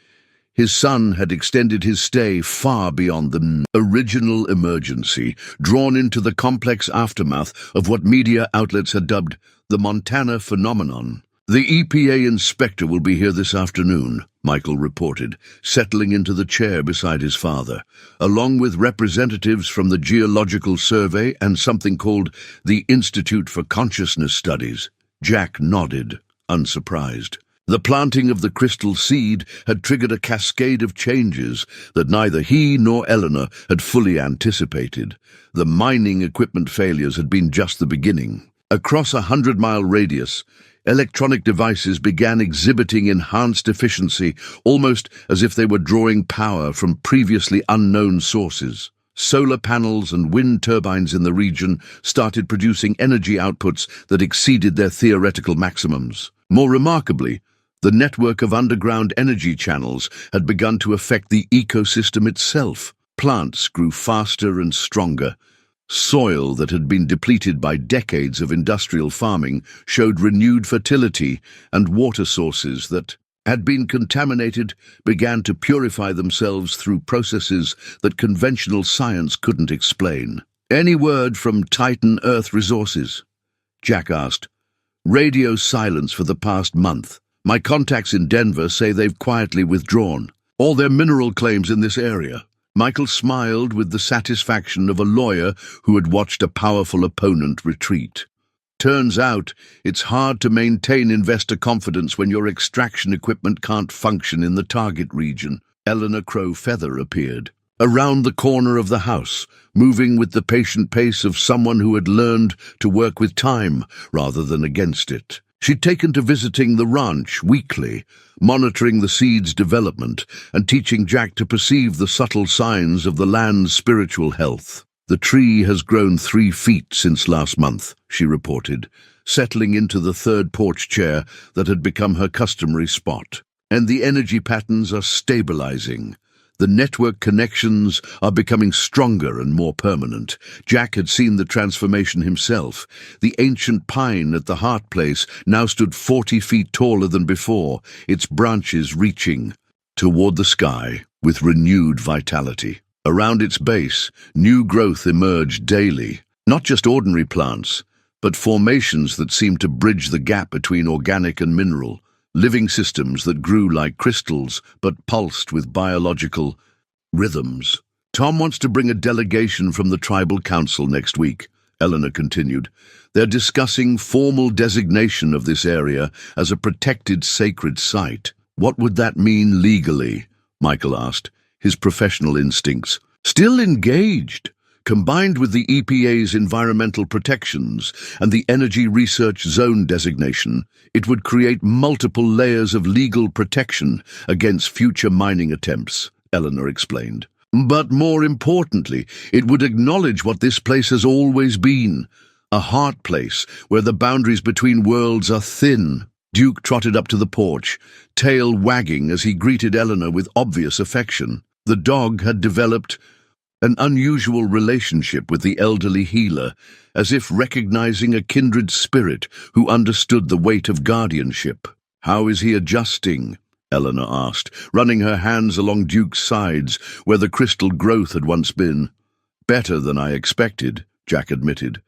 His son had extended his stay far beyond the original emergency, drawn into the complex aftermath of what media outlets had dubbed the Montana phenomenon. The EPA inspector will be here this afternoon, Michael reported, settling into the chair beside his father, along with representatives from the Geological Survey and something called the Institute for Consciousness Studies. Jack nodded, unsurprised. The planting of the crystal seed had triggered a cascade of changes that neither he nor Eleanor had fully anticipated. The mining equipment failures had been just the beginning. Across a 100-mile radius, electronic devices began exhibiting enhanced efficiency, almost as if they were drawing power from previously unknown sources. Solar panels and wind turbines in the region started producing energy outputs that exceeded their theoretical maximums. More remarkably, the network of underground energy channels had begun to affect the ecosystem itself. Plants grew faster and stronger. Soil that had been depleted by decades of industrial farming showed renewed fertility, and water sources that had been contaminated began to purify themselves through processes that conventional science couldn't explain. "Any word from Titan Earth Resources?" Jack asked. "Radio silence for the past month. My contacts in Denver say they've quietly withdrawn all their mineral claims in this area." Michael smiled with the satisfaction of a lawyer who had watched a powerful opponent retreat. "Turns out, it's hard to maintain investor confidence when your extraction equipment can't function in the target region." Eleanor Crow-Feather appeared, around the corner of the house, moving with the patient pace of someone who had learned to work with time rather than against it. She'd taken to visiting the ranch weekly, monitoring the seed's development and teaching Jack to perceive the subtle signs of the land's spiritual health. "The tree has grown 3 feet since last month," she reported, settling into the third porch chair that had become her customary spot. "And the energy patterns are stabilizing. The network connections are becoming stronger and more permanent." Jack had seen the transformation himself. The ancient pine at the Heart Place now stood 40 feet taller than before, its branches reaching toward the sky with renewed vitality. Around its base, new growth emerged daily, not just ordinary plants, but formations that seemed to bridge the gap between organic and mineral. Living systems that grew like crystals but pulsed with biological rhythms. "Tom wants to bring a delegation from the tribal council next week," Eleanor continued. "They're discussing formal designation of this area as a protected sacred site." "What would that mean legally?" Michael asked, his professional instincts still engaged. Combined with the EPA's environmental protections and the Energy Research Zone designation, it would create multiple layers of legal protection against future mining attempts, Eleanor explained. "But more importantly, it would acknowledge what this place has always been, a heart place where the boundaries between worlds are thin." Duke trotted up to the porch, tail wagging as he greeted Eleanor with obvious affection. The dog had developed an unusual relationship with the elderly healer, as if recognizing a kindred spirit who understood the weight of guardianship. "How is he adjusting?" Eleanor asked, running her hands along Duke's sides where the crystal growth had once been. "Better than I expected," Jack admitted.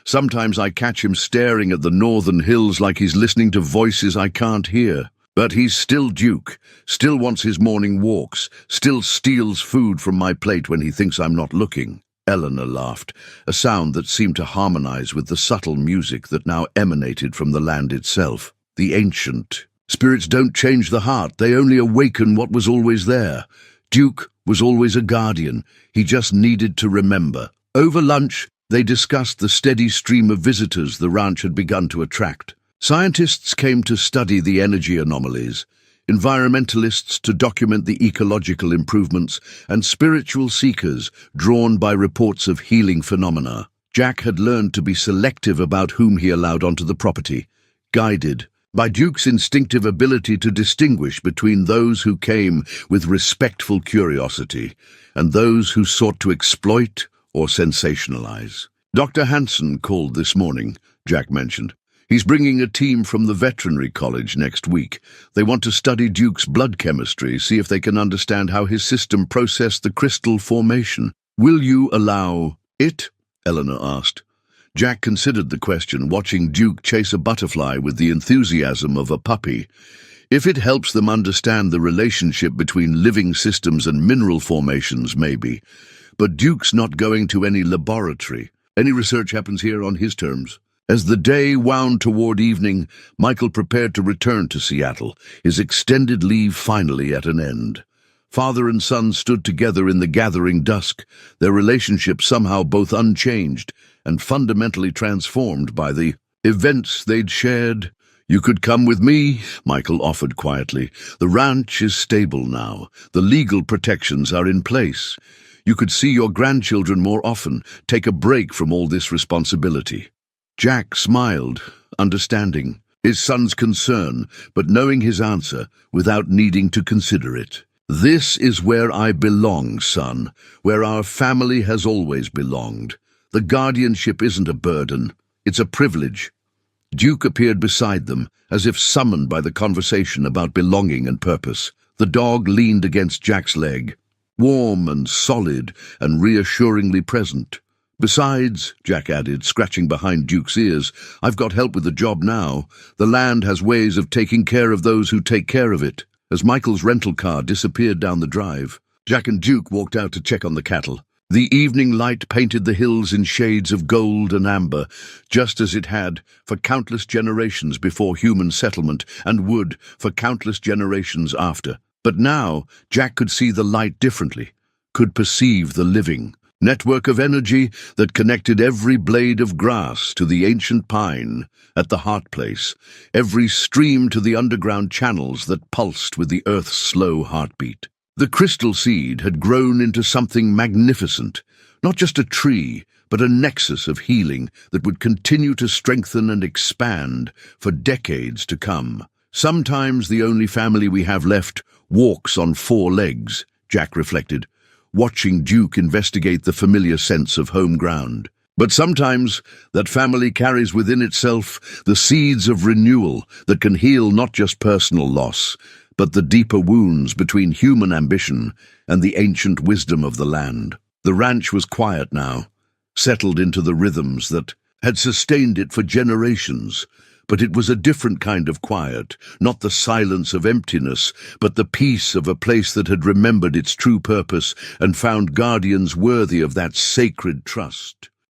"Sometimes I catch him staring at the northern hills like he's listening to voices I can't hear. But he's still Duke, still wants his morning walks, still steals food from my plate when he thinks I'm not looking." Eleanor laughed, a sound that seemed to harmonize with the subtle music that now emanated from the land itself. "The ancient spirits don't change the heart, they only awaken what was always there." Duke was always a guardian. He just needed to remember. Over lunch, they discussed the steady stream of visitors the ranch had begun to attract. Scientists came to study the energy anomalies, environmentalists to document the ecological improvements, and spiritual seekers drawn by reports of healing phenomena. Jack had learned to be selective about whom he allowed onto the property, guided by Duke's instinctive ability to distinguish between those who came with respectful curiosity and those who sought to exploit or sensationalize. Dr. Hanson called this morning, Jack mentioned. He's bringing a team from the veterinary college next week. They want to study Duke's blood chemistry, see if they can understand how his system processed the crystal formation. Will you allow it? Eleanor asked. Jack considered the question, watching Duke chase a butterfly with the enthusiasm of a puppy. If it helps them understand the relationship between living systems and mineral formations, maybe. But Duke's not going to any laboratory. Any research happens here on his terms. As the day wound toward evening, Michael prepared to return to Seattle, his extended leave finally at an end. Father and son stood together in the gathering dusk, their relationship somehow both unchanged and fundamentally transformed by the events they'd shared. "You could come with me," Michael offered quietly. "The ranch is stable now. The legal protections are in place. You could see your grandchildren more often, take a break from all this responsibility." Jack smiled, understanding his son's concern, but knowing his answer without needing to consider it. "This is where I belong, son, where our family has always belonged. The guardianship isn't a burden, it's a privilege." Duke appeared beside them, as if summoned by the conversation about belonging and purpose. The dog leaned against Jack's leg, warm and solid and reassuringly present. "Besides," Jack added, scratching behind Duke's ears, "I've got help with the job now. The land has ways of taking care of those who take care of it." As Michael's rental car disappeared down the drive, Jack and Duke walked out to check on the cattle. The evening light painted the hills in shades of gold and amber, just as it had for countless generations before human settlement and would for countless generations after. But now Jack could see the light differently, could perceive the living network of energy that connected every blade of grass to the ancient pine at the heart place, every stream to the underground channels that pulsed with the earth's slow heartbeat. The crystal seed had grown into something magnificent, not just a tree, but a nexus of healing that would continue to strengthen and expand for decades to come. "Sometimes the only family we have left walks on four legs," Jack reflected, watching Duke investigate the familiar sense of home ground. "But sometimes that family carries within itself the seeds of renewal that can heal not just personal loss, but the deeper wounds between human ambition and the ancient wisdom of the land." The ranch was quiet now, settled into the rhythms that had sustained it for generations. But it was a different kind of quiet, not the silence of emptiness, but the peace of a place that had remembered its true purpose and found guardians worthy of that sacred trust.